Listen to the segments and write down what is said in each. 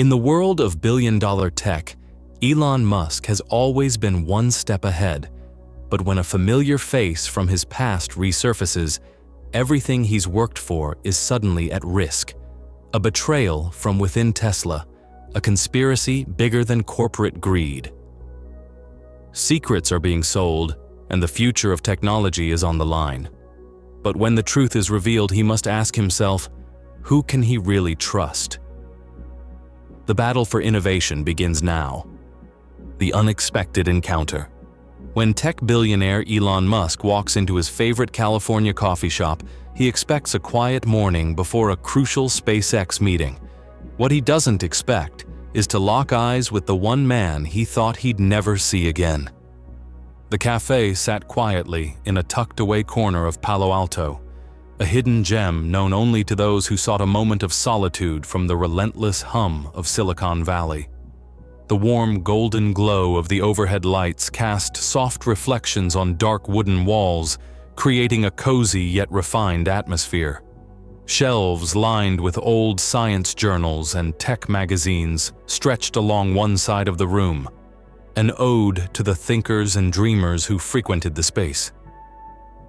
In the world of billion-dollar tech, Elon Musk has always been one step ahead. But when a familiar face from his past resurfaces, everything he's worked for is suddenly at risk. A betrayal from within Tesla, a conspiracy bigger than corporate greed. Secrets are being sold, and the future of technology is on the line. But when the truth is revealed, he must ask himself, who can he really trust? The battle for innovation begins now. The unexpected encounter. When tech billionaire Elon Musk walks into his favorite California coffee shop, he expects a quiet morning before a crucial SpaceX meeting. What he doesn't expect is to lock eyes with the one man he thought he'd never see again. The cafe sat quietly in a tucked-away corner of Palo Alto, a hidden gem known only to those who sought a moment of solitude from the relentless hum of Silicon Valley. The warm golden glow of the overhead lights cast soft reflections on dark wooden walls, creating a cozy yet refined atmosphere. Shelves lined with old science journals and tech magazines stretched along one side of the room, an ode to the thinkers and dreamers who frequented the space.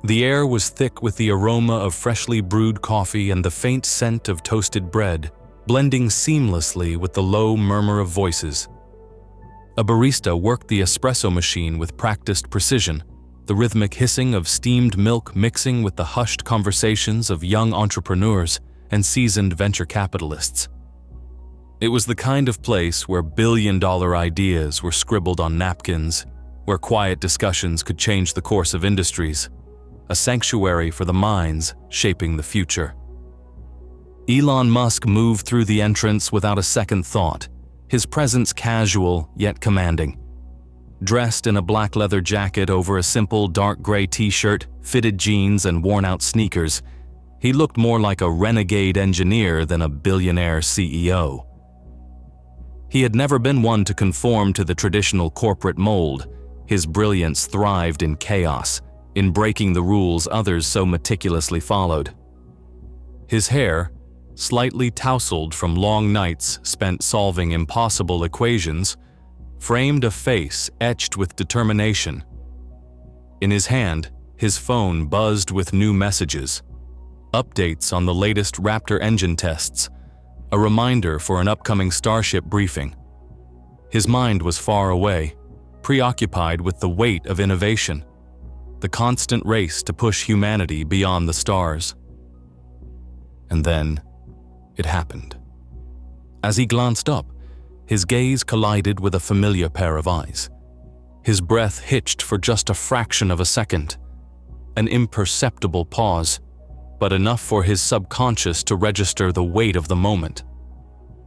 The air was thick with the aroma of freshly brewed coffee and the faint scent of toasted bread, blending seamlessly with the low murmur of voices. A barista worked the espresso machine with practiced precision, the rhythmic hissing of steamed milk mixing with the hushed conversations of young entrepreneurs and seasoned venture capitalists. It was the kind of place where billion-dollar ideas were scribbled on napkins, where quiet discussions could change the course of industries, a sanctuary for the minds shaping the future. Elon Musk moved through the entrance without a second thought, his presence casual yet commanding. Dressed in a black leather jacket over a simple dark gray t-shirt, fitted jeans, and worn-out sneakers, he looked more like a renegade engineer than a billionaire CEO. He had never been one to conform to the traditional corporate mold. His brilliance thrived in chaos, in breaking the rules others so meticulously followed. His hair, slightly tousled from long nights spent solving impossible equations, framed a face etched with determination. In his hand, his phone buzzed with new messages, updates on the latest Raptor engine tests, a reminder for an upcoming Starship briefing. His mind was far away, preoccupied with the weight of innovation, the constant race to push humanity beyond the stars. And then, it happened. As he glanced up, his gaze collided with a familiar pair of eyes. His breath hitched for just a fraction of a second, an imperceptible pause, but enough for his subconscious to register the weight of the moment.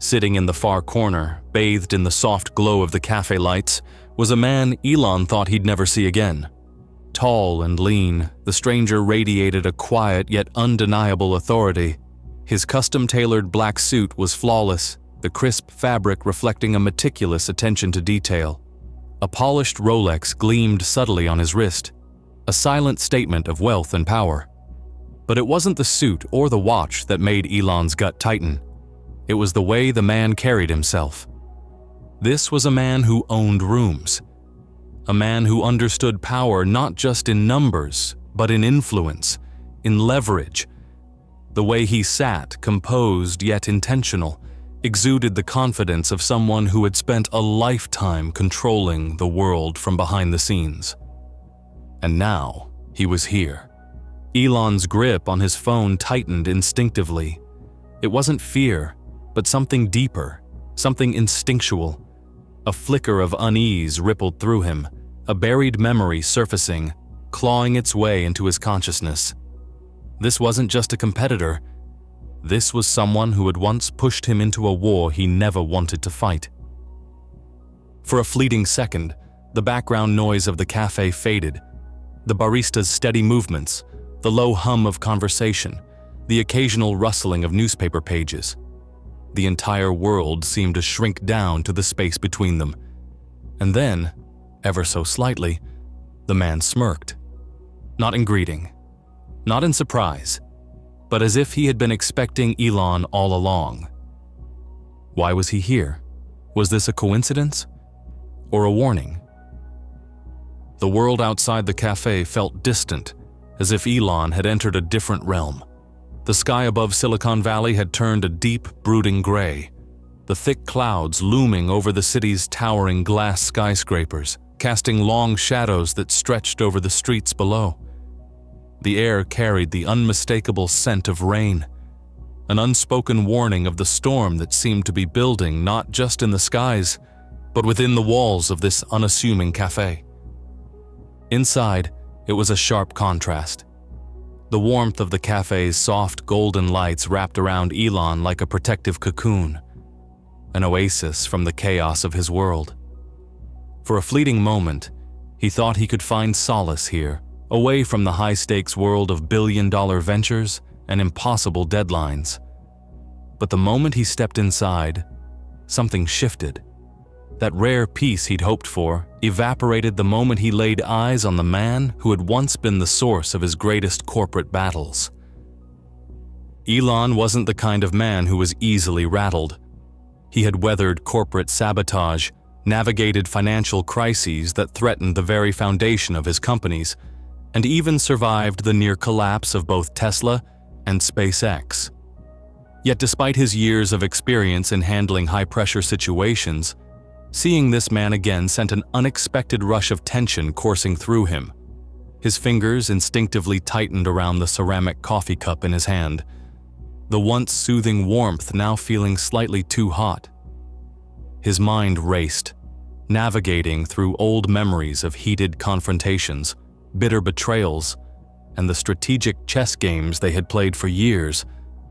Sitting in the far corner, bathed in the soft glow of the cafe lights, was a man Elon thought he'd never see again. Tall and lean, the stranger radiated a quiet yet undeniable authority. His custom-tailored black suit was flawless, the crisp fabric reflecting a meticulous attention to detail. A polished Rolex gleamed subtly on his wrist, a silent statement of wealth and power. But it wasn't the suit or the watch that made Elon's gut tighten. It was the way the man carried himself. This was a man who owned rooms. A man who understood power not just in numbers, but in influence, in leverage. The way he sat, composed yet intentional, exuded the confidence of someone who had spent a lifetime controlling the world from behind the scenes. And now, he was here. Elon's grip on his phone tightened instinctively. It wasn't fear, but something deeper, something instinctual. A flicker of unease rippled through him, a buried memory surfacing, clawing its way into his consciousness. This wasn't just a competitor. This was someone who had once pushed him into a war he never wanted to fight. For a fleeting second, the background noise of the cafe faded. The barista's steady movements, the low hum of conversation, the occasional rustling of newspaper pages. The entire world seemed to shrink down to the space between them. And then, ever so slightly, the man smirked. Not in greeting, not in surprise, but as if he had been expecting Elon all along. Why was he here? Was this a coincidence? Or a warning? The world outside the cafe felt distant, as if Elon had entered a different realm. The sky above Silicon Valley had turned a deep, brooding gray, the thick clouds looming over the city's towering glass skyscrapers, casting long shadows that stretched over the streets below. The air carried the unmistakable scent of rain, an unspoken warning of the storm that seemed to be building not just in the skies, but within the walls of this unassuming cafe. Inside, it was a sharp contrast. The warmth of the cafe's soft golden lights wrapped around Elon like a protective cocoon, an oasis from the chaos of his world. For a fleeting moment, he thought he could find solace here, away from the high-stakes world of billion-dollar ventures and impossible deadlines. But the moment he stepped inside, something shifted. That rare peace he'd hoped for evaporated the moment he laid eyes on the man who had once been the source of his greatest corporate battles. Elon wasn't the kind of man who was easily rattled. He had weathered corporate sabotage, navigated financial crises that threatened the very foundation of his companies, and even survived the near collapse of both Tesla and SpaceX. Yet despite his years of experience in handling high-pressure situations, seeing this man again sent an unexpected rush of tension coursing through him. His fingers instinctively tightened around the ceramic coffee cup in his hand, the once soothing warmth now feeling slightly too hot. His mind raced, navigating through old memories of heated confrontations, bitter betrayals, and the strategic chess games they had played for years.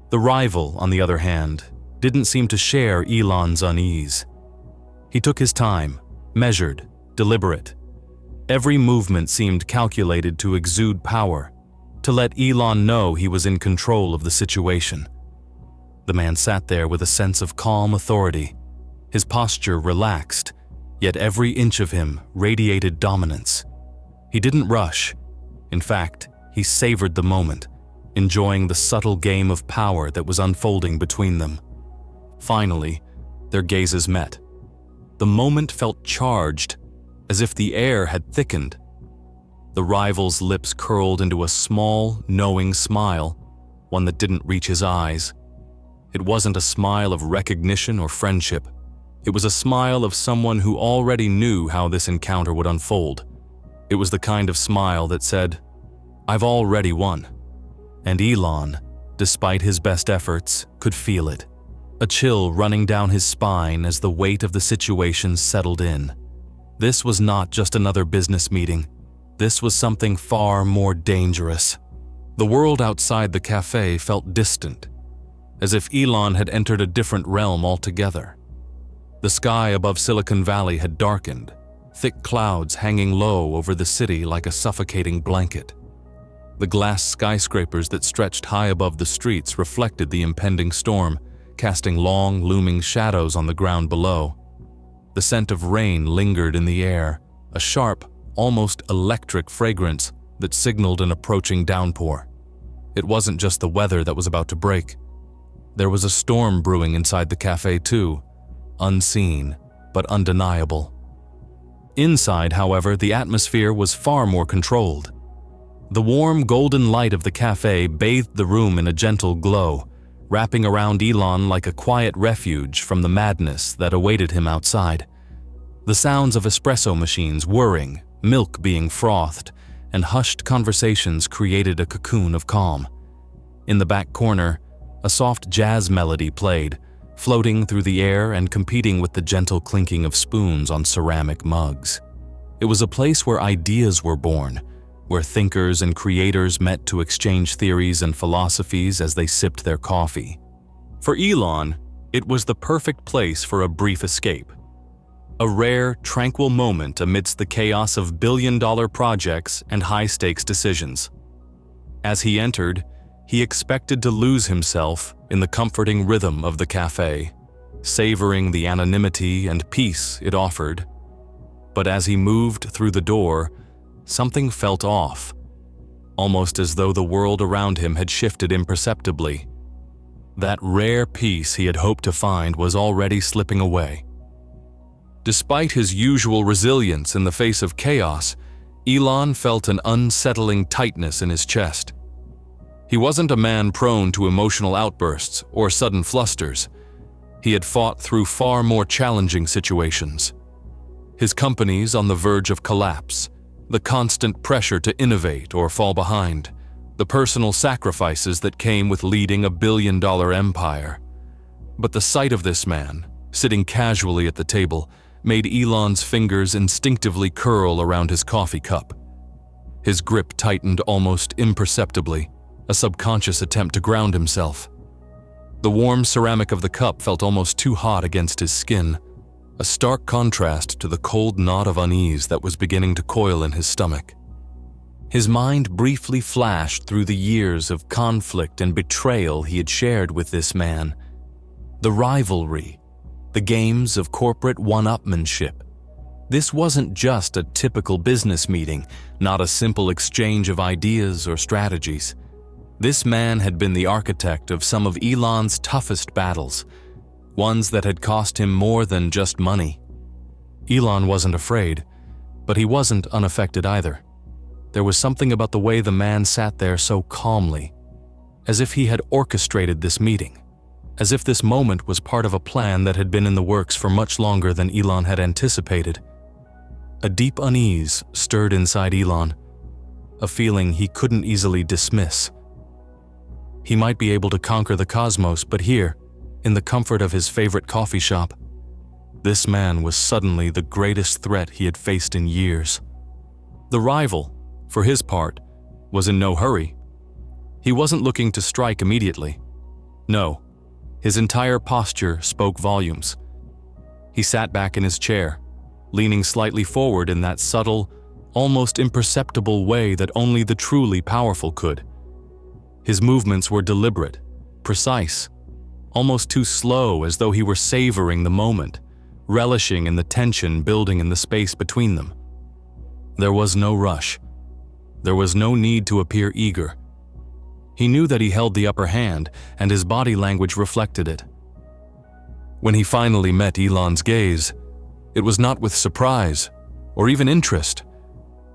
The rival, on the other hand, didn't seem to share Elon's unease. He took his time, measured, deliberate. Every movement seemed calculated to exude power, to let Elon know he was in control of the situation. The man sat there with a sense of calm authority, his posture relaxed, yet every inch of him radiated dominance. He didn't rush. In fact, he savored the moment, enjoying the subtle game of power that was unfolding between them. Finally, their gazes met. The moment felt charged, as if the air had thickened. The rival's lips curled into a small, knowing smile, one that didn't reach his eyes. It wasn't a smile of recognition or friendship. It was a smile of someone who already knew how this encounter would unfold. It was the kind of smile that said, "I've already won." And Elon, despite his best efforts, could feel it. A chill running down his spine as the weight of the situation settled in. This was not just another business meeting. This was something far more dangerous. The world outside the cafe felt distant, as if Elon had entered a different realm altogether. The sky above Silicon Valley had darkened, thick clouds hanging low over the city like a suffocating blanket. The glass skyscrapers that stretched high above the streets reflected the impending storm, casting long, looming shadows on the ground below. The scent of rain lingered in the air, a sharp, almost electric fragrance that signaled an approaching downpour. It wasn't just the weather that was about to break. There was a storm brewing inside the cafe too, unseen but undeniable. Inside, however, the atmosphere was far more controlled. The warm, golden light of the cafe bathed the room in a gentle glow, wrapping around Elon like a quiet refuge from the madness that awaited him outside. The sounds of espresso machines whirring, milk being frothed, and hushed conversations created a cocoon of calm. In the back corner, a soft jazz melody played, floating through the air and competing with the gentle clinking of spoons on ceramic mugs. It was a place where ideas were born, where thinkers and creators met to exchange theories and philosophies as they sipped their coffee. For Elon, it was the perfect place for a brief escape. A rare, tranquil moment amidst the chaos of billion-dollar projects and high-stakes decisions. As he entered, he expected to lose himself in the comforting rhythm of the cafe, savoring the anonymity and peace it offered. But as he moved through the door, something felt off, almost as though the world around him had shifted imperceptibly. That rare piece he had hoped to find was already slipping away. Despite his usual resilience in the face of chaos, Elon felt an unsettling tightness in his chest. He wasn't a man prone to emotional outbursts or sudden flusters. He had fought through far more challenging situations. His company's on the verge of collapse, the constant pressure to innovate or fall behind, the personal sacrifices that came with leading a billion-dollar empire. But the sight of this man, sitting casually at the table, made Elon's fingers instinctively curl around his coffee cup. His grip tightened almost imperceptibly, a subconscious attempt to ground himself. The warm ceramic of the cup felt almost too hot against his skin, a stark contrast to the cold knot of unease that was beginning to coil in his stomach. His mind briefly flashed through the years of conflict and betrayal he had shared with this man. The rivalry, the games of corporate one-upmanship. This wasn't just a typical business meeting, not a simple exchange of ideas or strategies. This man had been the architect of some of Elon's toughest battles, ones that had cost him more than just money. Elon wasn't afraid, but he wasn't unaffected either. There was something about the way the man sat there so calmly, as if he had orchestrated this meeting, as if this moment was part of a plan that had been in the works for much longer than Elon had anticipated. A deep unease stirred inside Elon, a feeling he couldn't easily dismiss. He might be able to conquer the cosmos, but here, in the comfort of his favorite coffee shop, this man was suddenly the greatest threat he had faced in years. The rival, for his part, was in no hurry. He wasn't looking to strike immediately. No, his entire posture spoke volumes. He sat back in his chair, leaning slightly forward in that subtle, almost imperceptible way that only the truly powerful could. His movements were deliberate, precise, almost too slow, as though he were savoring the moment, relishing in the tension building in the space between them. There was no rush. There was no need to appear eager. He knew that he held the upper hand, and his body language reflected it. When he finally met Elon's gaze, it was not with surprise or even interest,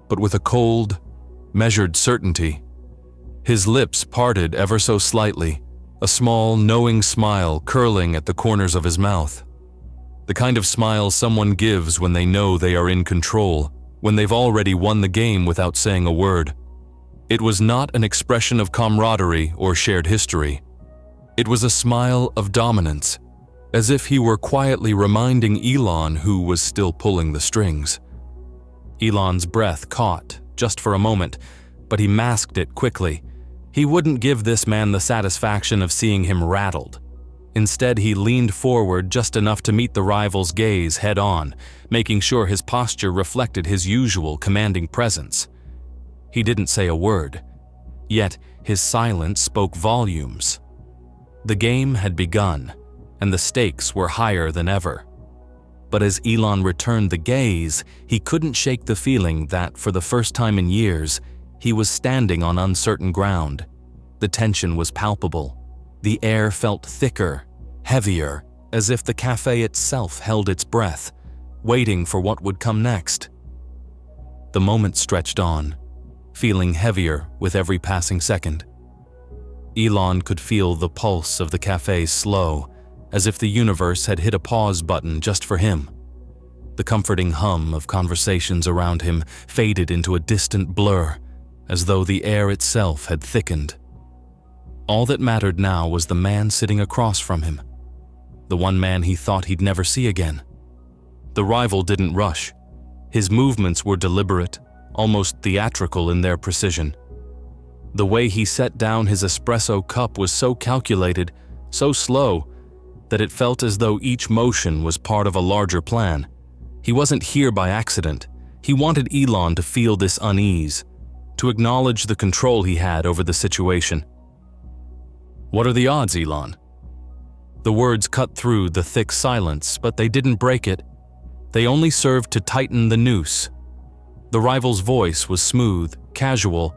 but with a cold, measured certainty. His lips parted ever so slightly, a small, knowing smile curling at the corners of his mouth. The kind of smile someone gives when they know they are in control, when they've already won the game without saying a word. It was not an expression of camaraderie or shared history. It was a smile of dominance, as if he were quietly reminding Elon who was still pulling the strings. Elon's breath caught, just for a moment, but he masked it quickly. He wouldn't give this man the satisfaction of seeing him rattled. Instead, he leaned forward just enough to meet the rival's gaze head-on, making sure his posture reflected his usual commanding presence. He didn't say a word, yet his silence spoke volumes. The game had begun, and the stakes were higher than ever. But as Elon returned the gaze, he couldn't shake the feeling that, for the first time in years, he was standing on uncertain ground. The tension was palpable. The air felt thicker, heavier, as if the cafe itself held its breath, waiting for what would come next. The moment stretched on, feeling heavier with every passing second. Elon could feel the pulse of the cafe slow, as if the universe had hit a pause button just for him. The comforting hum of conversations around him faded into a distant blur, as though the air itself had thickened. All that mattered now was the man sitting across from him, the one man he thought he'd never see again. The rival didn't rush. His movements were deliberate, almost theatrical in their precision. The way he set down his espresso cup was so calculated, so slow, that it felt as though each motion was part of a larger plan. He wasn't here by accident. He wanted Elon to feel this unease, to acknowledge the control he had over the situation. "What are the odds, Elon?" The words cut through the thick silence, but they didn't break it. They only served to tighten the noose. The rival's voice was smooth, casual,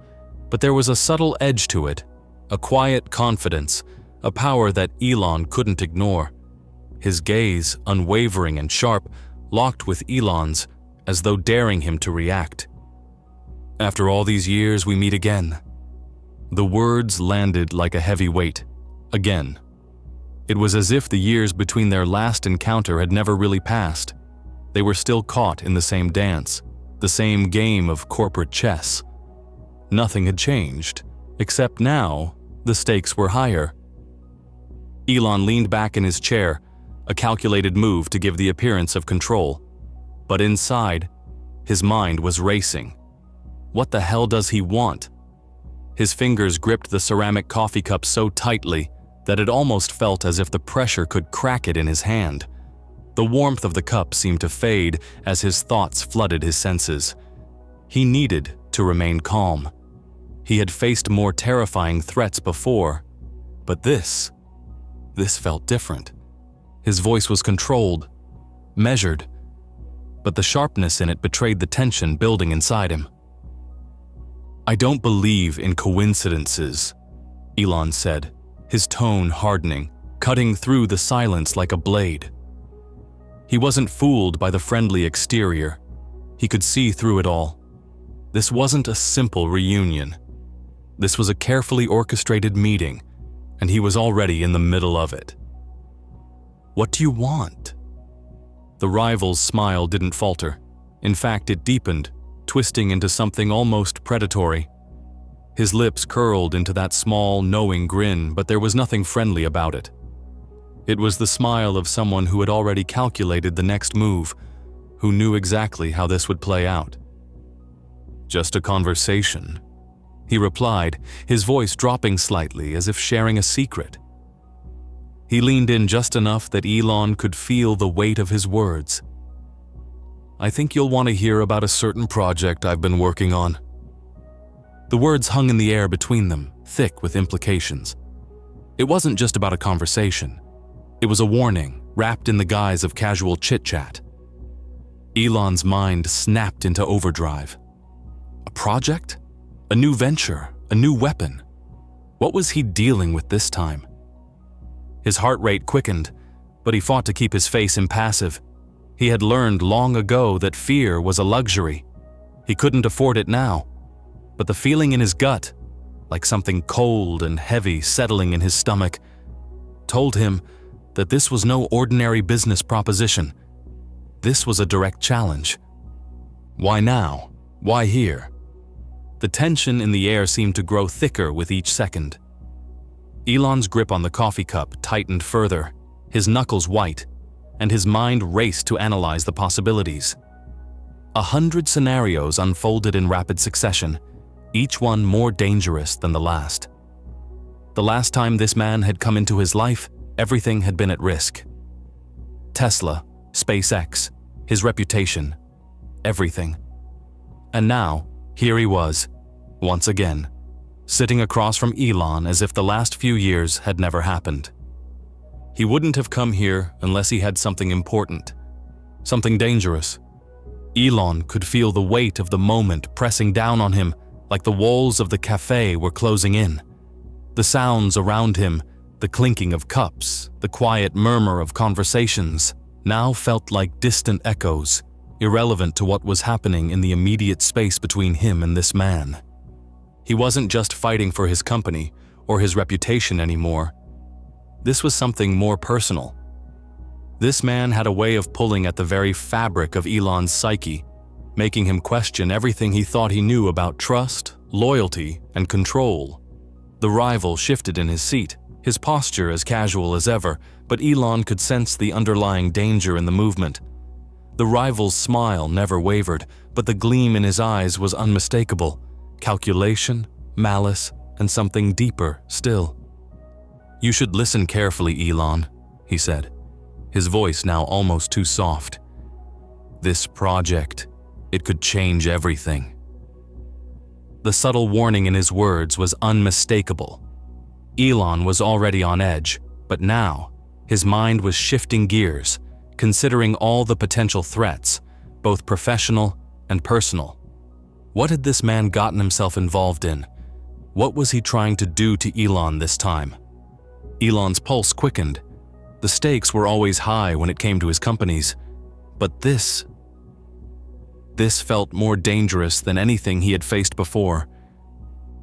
but there was a subtle edge to it, a quiet confidence, a power that Elon couldn't ignore. His gaze, unwavering and sharp, locked with Elon's, as though daring him to react. "After all these years, we meet again." The words landed like a heavy weight. Again. It was as if the years between their last encounter had never really passed. They were still caught in the same dance, the same game of corporate chess. Nothing had changed, except now the stakes were higher. Elon leaned back in his chair, a calculated move to give the appearance of control. But inside, his mind was racing. What the hell does he want? His fingers gripped the ceramic coffee cup so tightly that it almost felt as if the pressure could crack it in his hand. The warmth of the cup seemed to fade as his thoughts flooded his senses. He needed to remain calm. He had faced more terrifying threats before, but this felt different. His voice was controlled, measured, but the sharpness in it betrayed the tension building inside him. "I don't believe in coincidences," Elon said, his tone hardening, cutting through the silence like a blade. He wasn't fooled by the friendly exterior. He could see through it all. This wasn't a simple reunion. This was a carefully orchestrated meeting, and he was already in the middle of it. "What do you want?" The rival's smile didn't falter. In fact, it deepened, twisting into something almost predatory. His lips curled into that small, knowing grin, but there was nothing friendly about it. It was the smile of someone who had already calculated the next move, who knew exactly how this would play out. "Just a conversation," he replied, his voice dropping slightly as if sharing a secret. He leaned in just enough that Elon could feel the weight of his words. "I think you'll want to hear about a certain project I've been working on." The words hung in the air between them, thick with implications. It wasn't just about a conversation. It was a warning, wrapped in the guise of casual chit-chat. Elon's mind snapped into overdrive. A project? A new venture? A new weapon? What was he dealing with this time? His heart rate quickened, but he fought to keep his face impassive. He had learned long ago that fear was a luxury. He couldn't afford it now. But the feeling in his gut, like something cold and heavy settling in his stomach, told him that this was no ordinary business proposition. This was a direct challenge. Why now? Why here? The tension in the air seemed to grow thicker with each second. Elon's grip on the coffee cup tightened further, his knuckles white, and his mind raced to analyze the possibilities. 100 scenarios unfolded in rapid succession, each one more dangerous than the last. The last time this man had come into his life, everything had been at risk. Tesla, SpaceX, his reputation, everything. And now, here he was, once again, sitting across from Elon as if the last few years had never happened. He wouldn't have come here unless he had something important, something dangerous. Elon could feel the weight of the moment pressing down on him like the walls of the cafe were closing in. The sounds around him, the clinking of cups, the quiet murmur of conversations, now felt like distant echoes, irrelevant to what was happening in the immediate space between him and this man. He wasn't just fighting for his company or his reputation anymore. This was something more personal. This man had a way of pulling at the very fabric of Elon's psyche, making him question everything he thought he knew about trust, loyalty, and control. The rival shifted in his seat, his posture as casual as ever, but Elon could sense the underlying danger in the movement. The rival's smile never wavered, but the gleam in his eyes was unmistakable. Calculation, malice, and something deeper still. "You should listen carefully, Elon," he said, his voice now almost too soft. "This project, it could change everything." The subtle warning in his words was unmistakable. Elon was already on edge, but now, his mind was shifting gears, considering all the potential threats, both professional and personal. What had this man gotten himself involved in? What was he trying to do to Elon this time? Elon's pulse quickened. The stakes were always high when it came to his companies, but this felt more dangerous than anything he had faced before.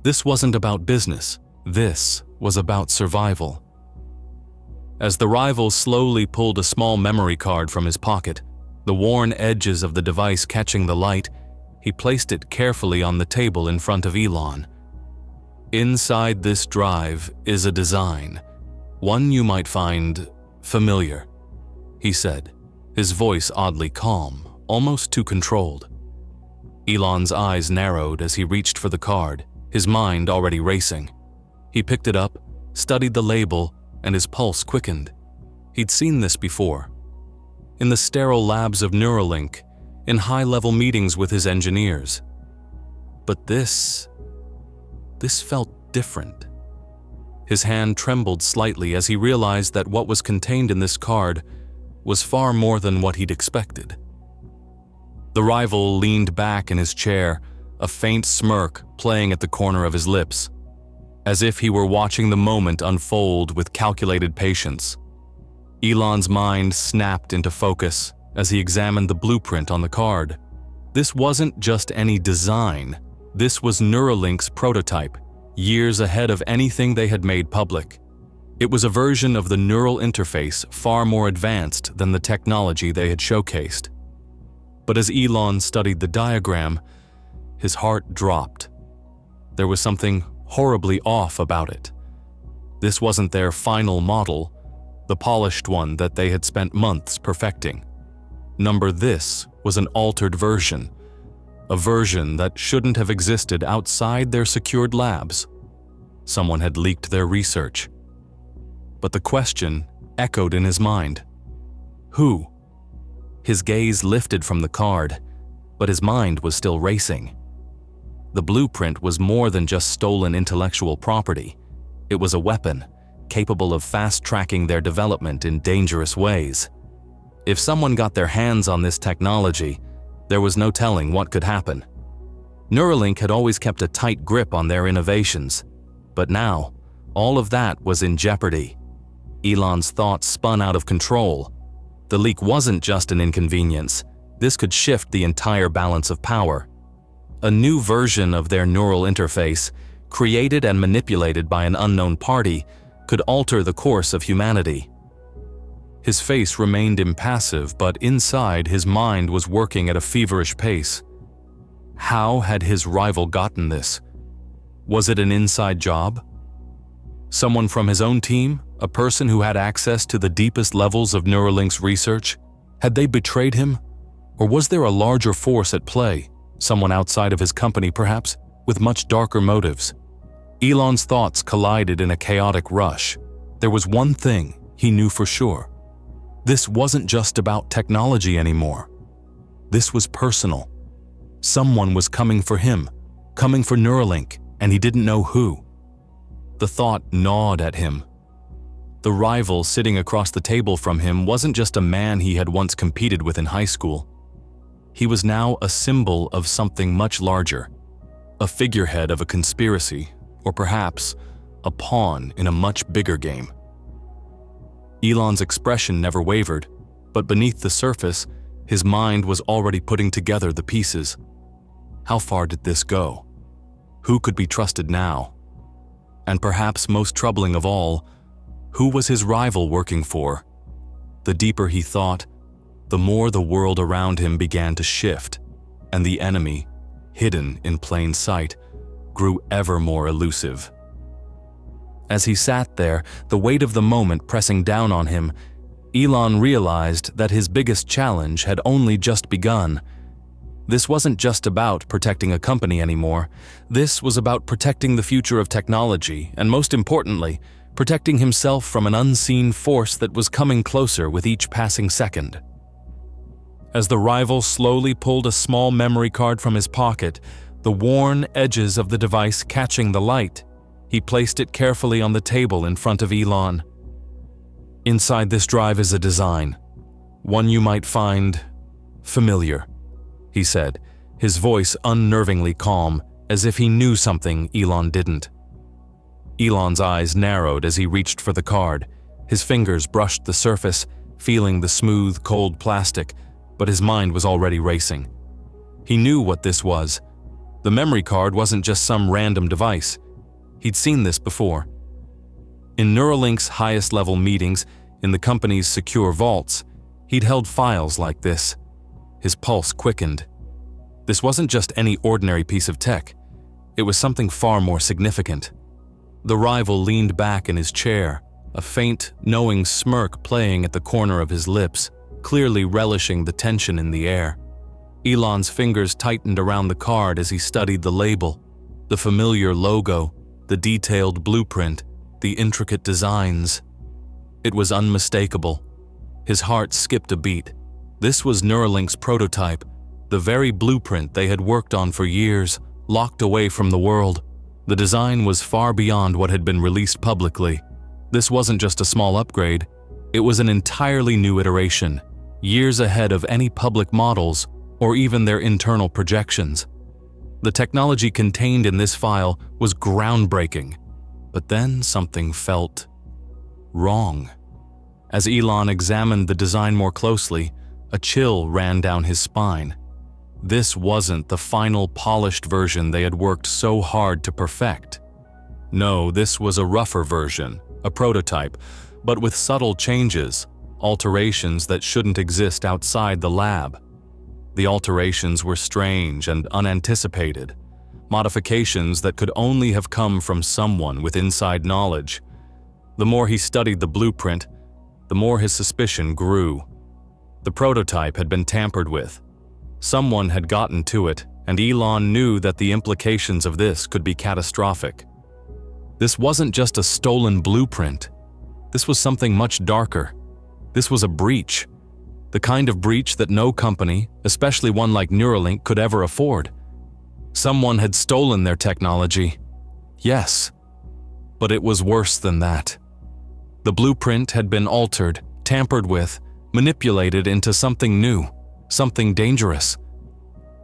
This wasn't about business. This was about survival. As the rival slowly pulled a small memory card from his pocket, the worn edges of the device catching the light, he placed it carefully on the table in front of Elon. Inside this drive is a design, one you might find familiar, he said, his voice oddly calm, almost too controlled. Elon's eyes narrowed as he reached for the card, his mind already racing. He picked it up, studied the label, and his pulse quickened. He'd seen this before. In the sterile labs of Neuralink, in high-level meetings with his engineers. But this felt different. His hand trembled slightly as he realized that what was contained in this card was far more than what he'd expected. The rival leaned back in his chair, a faint smirk playing at the corner of his lips, as if he were watching the moment unfold with calculated patience. Elon's mind snapped into focus as he examined the blueprint on the card. This wasn't just any design. This was Neuralink's prototype, years ahead of anything they had made public. It was a version of the neural interface far more advanced than the technology they had showcased. But as Elon studied the diagram, his heart dropped. There was something horribly off about it. This wasn't their final model, the polished one that they had spent months perfecting. This was an altered version, a version that shouldn't have existed outside their secured labs. Someone had leaked their research. But the question echoed in his mind. Who? His gaze lifted from the card, but his mind was still racing. The blueprint was more than just stolen intellectual property. It was a weapon, capable of fast-tracking their development in dangerous ways. If someone got their hands on this technology, there was no telling what could happen. Neuralink had always kept a tight grip on their innovations, but now, all of that was in jeopardy. Elon's thoughts spun out of control. The leak wasn't just an inconvenience. This could shift the entire balance of power. A new version of their neural interface, created and manipulated by an unknown party, could alter the course of humanity. His face remained impassive, but inside his mind was working at a feverish pace. How had his rival gotten this? Was it an inside job? Someone from his own team? A person who had access to the deepest levels of Neuralink's research? Had they betrayed him? Or was there a larger force at play? Someone outside of his company, perhaps, with much darker motives? Elon's thoughts collided in a chaotic rush. There was one thing he knew for sure. This wasn't just about technology anymore. This was personal. Someone was coming for him, coming for Neuralink, and he didn't know who. The thought gnawed at him. The rival sitting across the table from him wasn't just a man he had once competed with in high school. He was now a symbol of something much larger, a figurehead of a conspiracy, or perhaps a pawn in a much bigger game. Elon's expression never wavered, but beneath the surface, his mind was already putting together the pieces. How far did this go? Who could be trusted now? And perhaps most troubling of all, who was his rival working for? The deeper he thought, the more the world around him began to shift, and the enemy, hidden in plain sight, grew ever more elusive. As he sat there, the weight of the moment pressing down on him, Elon realized that his biggest challenge had only just begun. This wasn't just about protecting a company anymore. This was about protecting the future of technology, and most importantly, protecting himself from an unseen force that was coming closer with each passing second. As the rival slowly pulled a small memory card from his pocket, the worn edges of the device catching the light, he placed it carefully on the table in front of Elon. Inside this drive is a design, one you might find familiar, he said, his voice unnervingly calm, as if he knew something Elon didn't. Elon's eyes narrowed as he reached for the card. His fingers brushed the surface, feeling the smooth, cold plastic, but his mind was already racing. He knew what this was. The memory card wasn't just some random device. He'd seen this before. In Neuralink's highest-level meetings, in the company's secure vaults, he'd held files like this. His pulse quickened. This wasn't just any ordinary piece of tech. It was something far more significant. The rival leaned back in his chair, a faint, knowing smirk playing at the corner of his lips, clearly relishing the tension in the air. Elon's fingers tightened around the card as he studied the label, the familiar logo, the detailed blueprint, the intricate designs. It was unmistakable. His heart skipped a beat. This was Neuralink's prototype, the very blueprint they had worked on for years, locked away from the world. The design was far beyond what had been released publicly. This wasn't just a small upgrade. It was an entirely new iteration, years ahead of any public models or even their internal projections. The technology contained in this file was groundbreaking, but then something felt wrong. As Elon examined the design more closely, a chill ran down his spine. This wasn't the final polished version they had worked so hard to perfect. No, this was a rougher version, a prototype, but with subtle changes, alterations that shouldn't exist outside the lab. The alterations were strange and unanticipated, modifications that could only have come from someone with inside knowledge. The more he studied the blueprint, the more his suspicion grew. The prototype had been tampered with. Someone had gotten to it, and Elon knew that the implications of this could be catastrophic. This wasn't just a stolen blueprint. This was something much darker. This was a breach. The kind of breach that no company, especially one like Neuralink, could ever afford. Someone had stolen their technology. Yes, but it was worse than that. The blueprint had been altered, tampered with, manipulated into something new, something dangerous.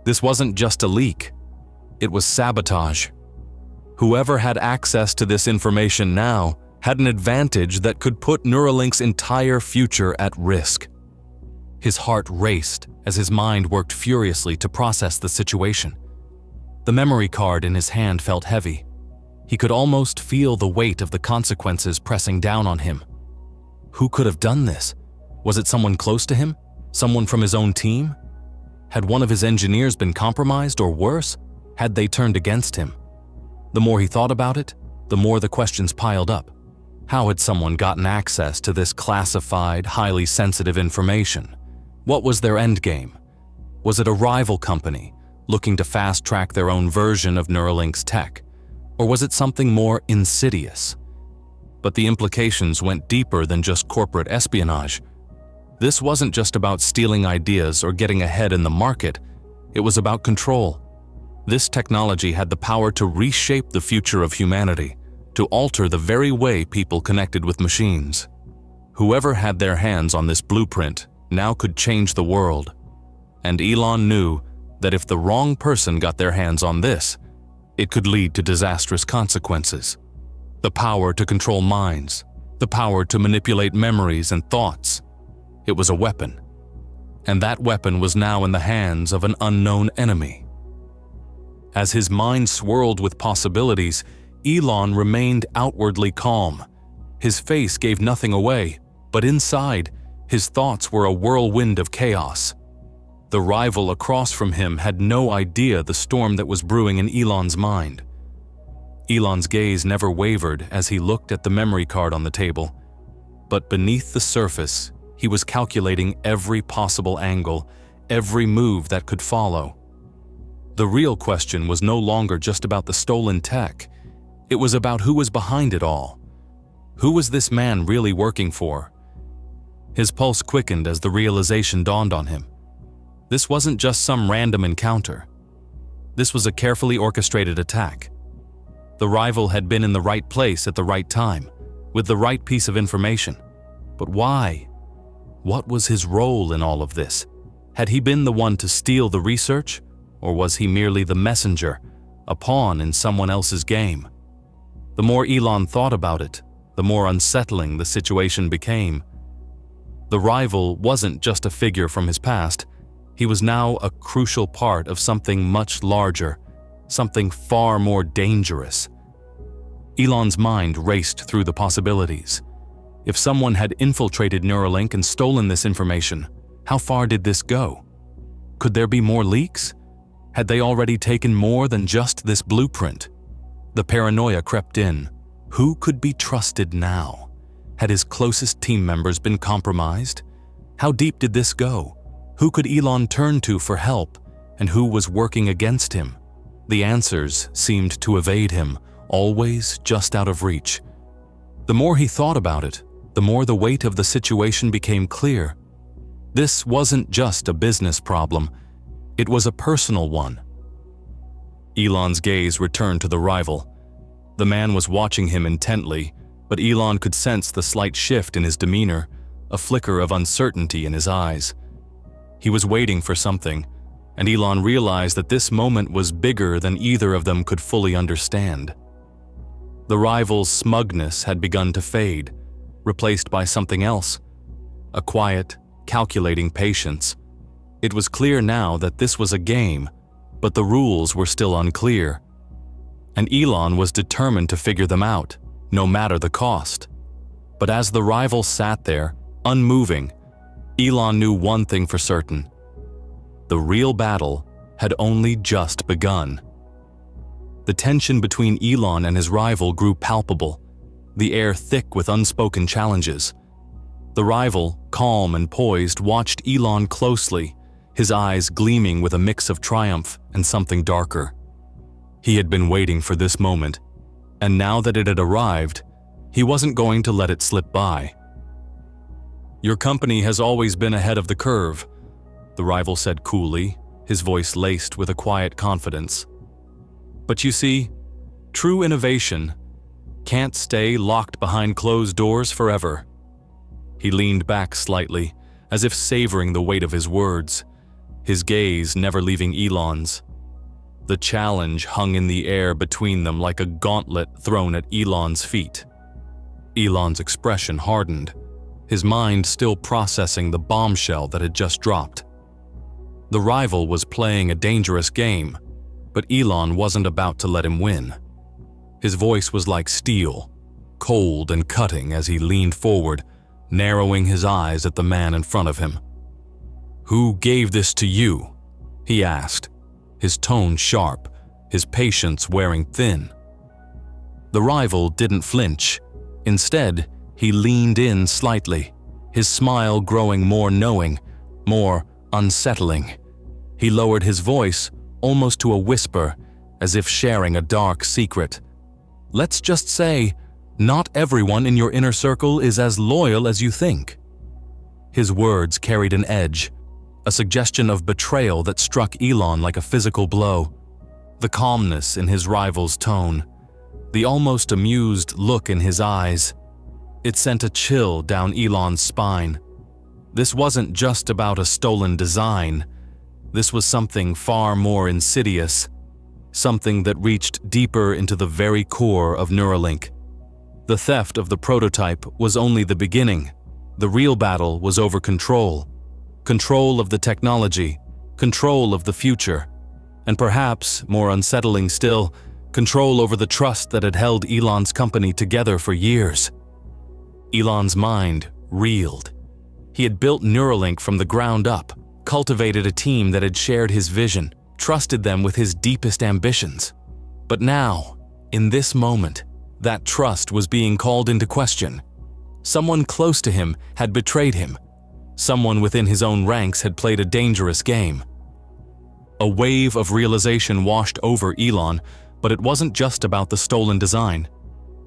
This wasn't just a leak. It was sabotage. Whoever had access to this information now had an advantage that could put Neuralink's entire future at risk. His heart raced as his mind worked furiously to process the situation. The memory card in his hand felt heavy. He could almost feel the weight of the consequences pressing down on him. Who could have done this? Was it someone close to him? Someone from his own team? Had one of his engineers been compromised, or worse, had they turned against him? The more he thought about it, the more the questions piled up. How had someone gotten access to this classified, highly sensitive information? What was their endgame? Was it a rival company looking to fast-track their own version of Neuralink's tech? Or was it something more insidious? But the implications went deeper than just corporate espionage. This wasn't just about stealing ideas or getting ahead in the market. It was about control. This technology had the power to reshape the future of humanity, to alter the very way people connected with machines. Whoever had their hands on this blueprint now could change the world. And Elon knew that if the wrong person got their hands on this, it could lead to disastrous consequences. The power to control minds, the power to manipulate memories and thoughts. It was a weapon. And that weapon was now in the hands of an unknown enemy. As his mind swirled with possibilities, Elon remained outwardly calm. His face gave nothing away, but inside, his thoughts were a whirlwind of chaos. The rival across from him had no idea the storm that was brewing in Elon's mind. Elon's gaze never wavered as he looked at the memory card on the table. But beneath the surface, he was calculating every possible angle, every move that could follow. The real question was no longer just about the stolen tech. It was about who was behind it all. Who was this man really working for? His pulse quickened as the realization dawned on him. This wasn't just some random encounter. This was a carefully orchestrated attack. The rival had been in the right place at the right time, with the right piece of information. But why? What was his role in all of this? Had he been the one to steal the research, or was he merely the messenger, a pawn in someone else's game? The more Elon thought about it, the more unsettling the situation became. The rival wasn't just a figure from his past. He was now a crucial part of something much larger, something far more dangerous. Elon's mind raced through the possibilities. If someone had infiltrated Neuralink and stolen this information, how far did this go? Could there be more leaks? Had they already taken more than just this blueprint? The paranoia crept in. Who could be trusted now? Had his closest team members been compromised? How deep did this go? Who could Elon turn to for help, and who was working against him? The answers seemed to evade him, always just out of reach. The more he thought about it, the more the weight of the situation became clear. This wasn't just a business problem, it was a personal one. Elon's gaze returned to the rival. The man was watching him intently, but Elon could sense the slight shift in his demeanor, a flicker of uncertainty in his eyes. He was waiting for something, and Elon realized that this moment was bigger than either of them could fully understand. The rival's smugness had begun to fade, replaced by something else, a quiet, calculating patience. It was clear now that this was a game, but the rules were still unclear. And Elon was determined to figure them out, no matter the cost. But as the rival sat there, unmoving, Elon knew one thing for certain. The real battle had only just begun. The tension between Elon and his rival grew palpable, the air thick with unspoken challenges. The rival, calm and poised, watched Elon closely, his eyes gleaming with a mix of triumph and something darker. He had been waiting for this moment, and now that it had arrived, he wasn't going to let it slip by. "Your company has always been ahead of the curve," the rival said coolly, his voice laced with a quiet confidence. "But you see, true innovation can't stay locked behind closed doors forever." He leaned back slightly, as if savoring the weight of his words, his gaze never leaving Elon's. The challenge hung in the air between them like a gauntlet thrown at Elon's feet. Elon's expression hardened, his mind still processing the bombshell that had just dropped. The rival was playing a dangerous game, but Elon wasn't about to let him win. His voice was like steel, cold and cutting as he leaned forward, narrowing his eyes at the man in front of him. "Who gave this to you?" he asked, his tone sharp, his patience wearing thin. The rival didn't flinch. Instead, he leaned in slightly, his smile growing more knowing, more unsettling. He lowered his voice almost to a whisper, as if sharing a dark secret. "Let's just say, not everyone in your inner circle is as loyal as you think." His words carried an edge, a suggestion of betrayal that struck Elon like a physical blow. The calmness in his rival's tone, the almost amused look in his eyes, it sent a chill down Elon's spine. This wasn't just about a stolen design. This was something far more insidious, something that reached deeper into the very core of Neuralink. The theft of the prototype was only the beginning. The real battle was over control. Control of the technology, control of the future, and perhaps, more unsettling still, control over the trust that had held Elon's company together for years. Elon's mind reeled. He had built Neuralink from the ground up, cultivated a team that had shared his vision, trusted them with his deepest ambitions. But now, in this moment, that trust was being called into question. Someone close to him had betrayed him. Someone within his own ranks had played a dangerous game. A wave of realization washed over Elon, but it wasn't just about the stolen design.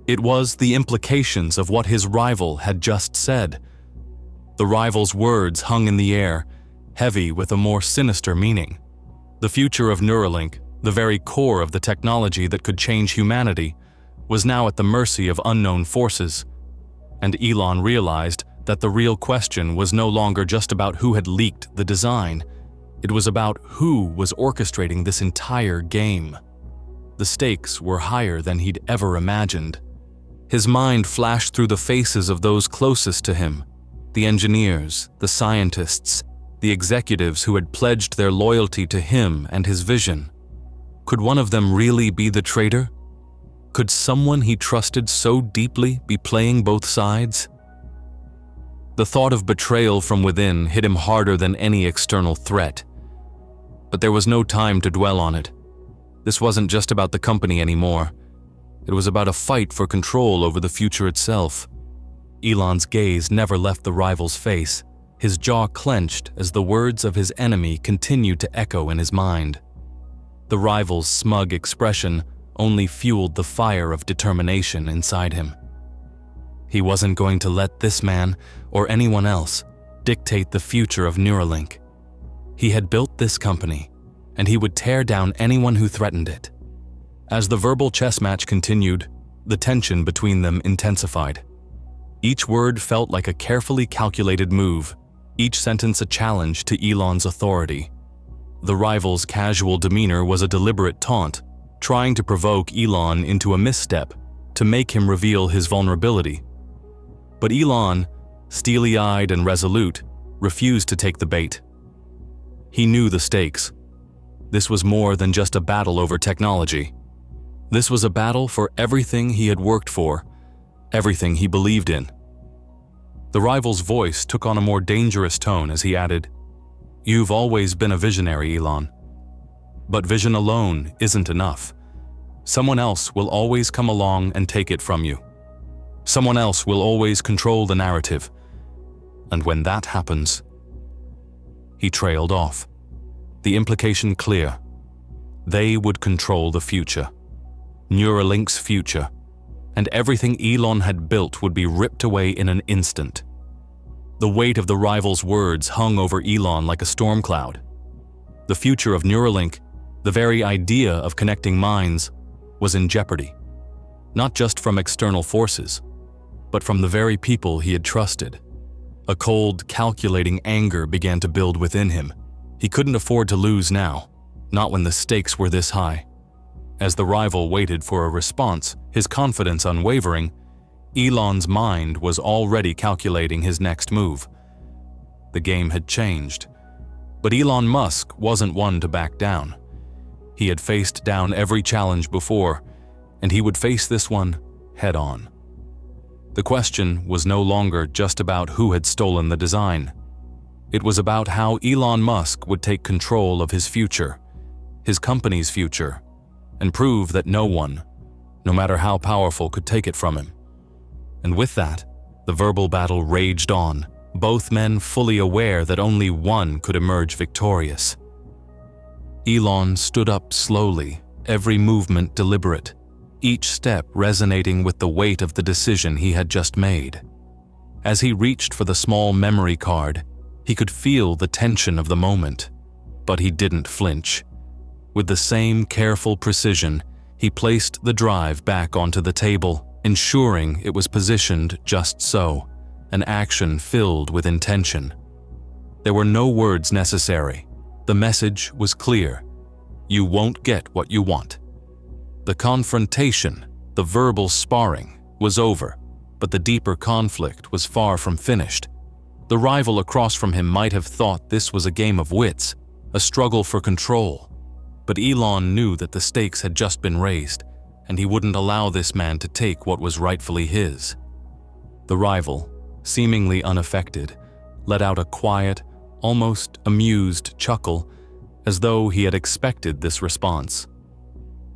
It was the implications of what his rival had just said. The rival's words hung in the air, heavy with a more sinister meaning. The future of Neuralink, the very core of the technology that could change humanity, was now at the mercy of unknown forces. And Elon realized that the real question was no longer just about who had leaked the design. It was about who was orchestrating this entire game. The stakes were higher than he'd ever imagined. His mind flashed through the faces of those closest to him, the engineers, the scientists, the executives who had pledged their loyalty to him and his vision. Could one of them really be the traitor? Could someone he trusted so deeply be playing both sides? The thought of betrayal from within hit him harder than any external threat. But there was no time to dwell on it. This wasn't just about the company anymore. It was about a fight for control over the future itself. Elon's gaze never left the rival's face. His jaw clenched as the words of his enemy continued to echo in his mind. The rival's smug expression only fueled the fire of determination inside him. He wasn't going to let this man, or anyone else, dictate the future of Neuralink. He had built this company, and he would tear down anyone who threatened it. As the verbal chess match continued, the tension between them intensified. Each word felt like a carefully calculated move, each sentence a challenge to Elon's authority. The rival's casual demeanor was a deliberate taunt, trying to provoke Elon into a misstep, to make him reveal his vulnerability. But Elon, steely-eyed and resolute, refused to take the bait. He knew the stakes. This was more than just a battle over technology. This was a battle for everything he had worked for, everything he believed in. The rival's voice took on a more dangerous tone as he added, "You've always been a visionary, Elon. But vision alone isn't enough. Someone else will always come along and take it from you. Someone else will always control the narrative. And when that happens..." He trailed off. The implication clear. They would control the future. Neuralink's future. And everything Elon had built would be ripped away in an instant. The weight of the rival's words hung over Elon like a storm cloud. The future of Neuralink, the very idea of connecting minds, was in jeopardy. Not just from external forces, but from the very people he had trusted. A cold, calculating anger began to build within him. He couldn't afford to lose now, not when the stakes were this high. As the rival waited for a response, his confidence unwavering, Elon's mind was already calculating his next move. The game had changed. But Elon Musk wasn't one to back down. He had faced down every challenge before, and he would face this one head-on. The question was no longer just about who had stolen the design. It was about how Elon Musk would take control of his future, his company's future, and prove that no one, no matter how powerful, could take it from him. And with that, the verbal battle raged on, both men fully aware that only one could emerge victorious. Elon stood up slowly, every movement deliberate, each step resonating with the weight of the decision he had just made. As he reached for the small memory card, he could feel the tension of the moment, but he didn't flinch. With the same careful precision, he placed the drive back onto the table, ensuring it was positioned just so, an action filled with intention. There were no words necessary. The message was clear. You won't get what you want. The confrontation, the verbal sparring, was over, but the deeper conflict was far from finished. The rival across from him might have thought this was a game of wits, a struggle for control. But Elon knew that the stakes had just been raised, and he wouldn't allow this man to take what was rightfully his. The rival, seemingly unaffected, let out a quiet, almost amused chuckle, as though he had expected this response.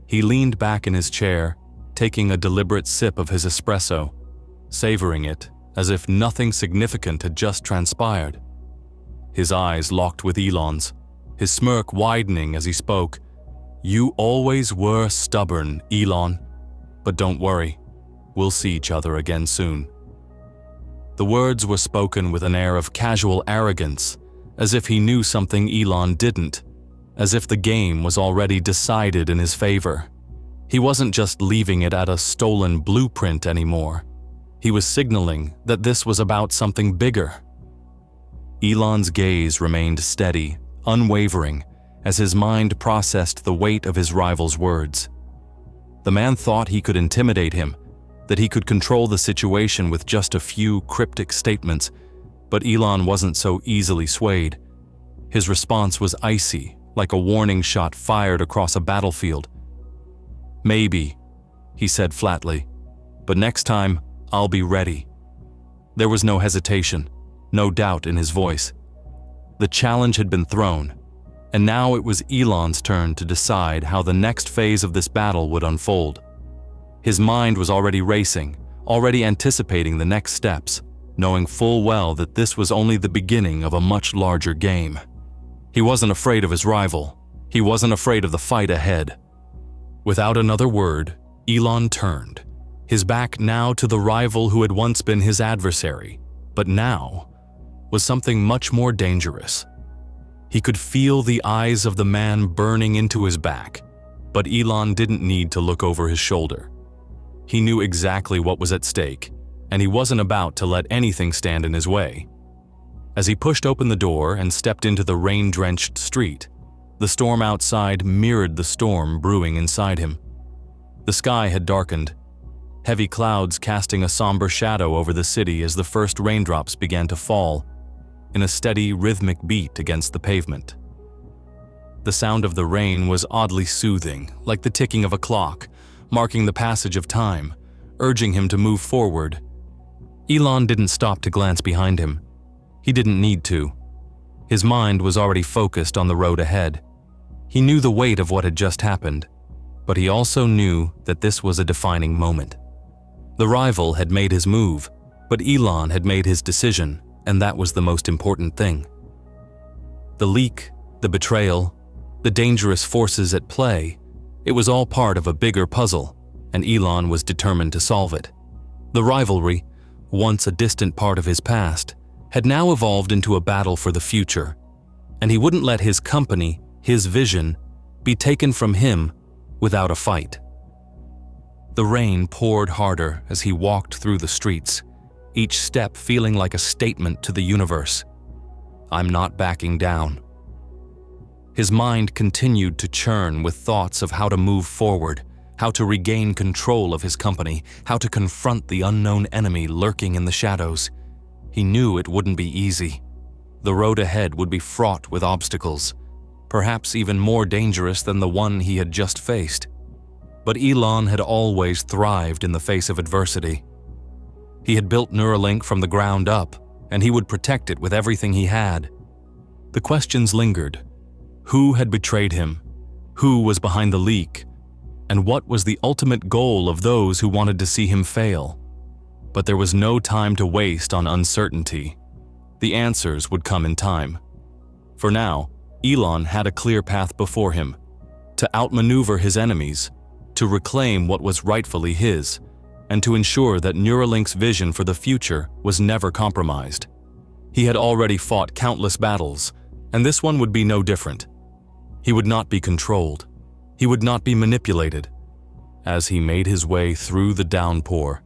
He leaned back in his chair, taking a deliberate sip of his espresso, savoring it as if nothing significant had just transpired. His eyes locked with Elon's, his smirk widening as he spoke. You always were stubborn, Elon. But don't worry, we'll see each other again soon. The words were spoken with an air of casual arrogance, as if he knew something Elon didn't, as if the game was already decided in his favor. He wasn't just leaving it at a stolen blueprint anymore. He was signaling that this was about something bigger. Elon's gaze remained steady, unwavering, as his mind processed the weight of his rival's words. The man thought he could intimidate him, that he could control the situation with just a few cryptic statements, but Elon wasn't so easily swayed. His response was icy, like a warning shot fired across a battlefield. "Maybe," he said flatly, "but next time, I'll be ready." There was no hesitation, no doubt in his voice. The challenge had been thrown, and now it was Elon's turn to decide how the next phase of this battle would unfold. His mind was already racing, already anticipating the next steps, knowing full well that this was only the beginning of a much larger game. He wasn't afraid of his rival. He wasn't afraid of the fight ahead. Without another word, Elon turned, his back now to the rival who had once been his adversary, but now was something much more dangerous. He could feel the eyes of the man burning into his back, but Elon didn't need to look over his shoulder. He knew exactly what was at stake, and he wasn't about to let anything stand in his way. As he pushed open the door and stepped into the rain-drenched street, the storm outside mirrored the storm brewing inside him. The sky had darkened, heavy clouds casting a somber shadow over the city as the first raindrops began to fall, in a steady, rhythmic beat against the pavement. The sound of the rain was oddly soothing, like the ticking of a clock, marking the passage of time, urging him to move forward. Elon didn't stop to glance behind him. He didn't need to. His mind was already focused on the road ahead. He knew the weight of what had just happened, but he also knew that this was a defining moment. The rival had made his move, but Elon had made his decision, and that was the most important thing. The leak, the betrayal, the dangerous forces at play, it was all part of a bigger puzzle, and Elon was determined to solve it. The rivalry, once a distant part of his past, had now evolved into a battle for the future, and he wouldn't let his company, his vision, be taken from him without a fight. The rain poured harder as he walked through the streets, each step feeling like a statement to the universe. "I'm not backing down." His mind continued to churn with thoughts of how to move forward, how to regain control of his company, how to confront the unknown enemy lurking in the shadows. He knew it wouldn't be easy. The road ahead would be fraught with obstacles, perhaps even more dangerous than the one he had just faced. But Elon had always thrived in the face of adversity. He had built Neuralink from the ground up, and he would protect it with everything he had. The questions lingered. Who had betrayed him? Who was behind the leak? And what was the ultimate goal of those who wanted to see him fail? But there was no time to waste on uncertainty. The answers would come in time. For now, Elon had a clear path before him, to outmaneuver his enemies, to reclaim what was rightfully his, and to ensure that Neuralink's vision for the future was never compromised. He had already fought countless battles, and this one would be no different. He would not be controlled. He would not be manipulated. As he made his way through the downpour,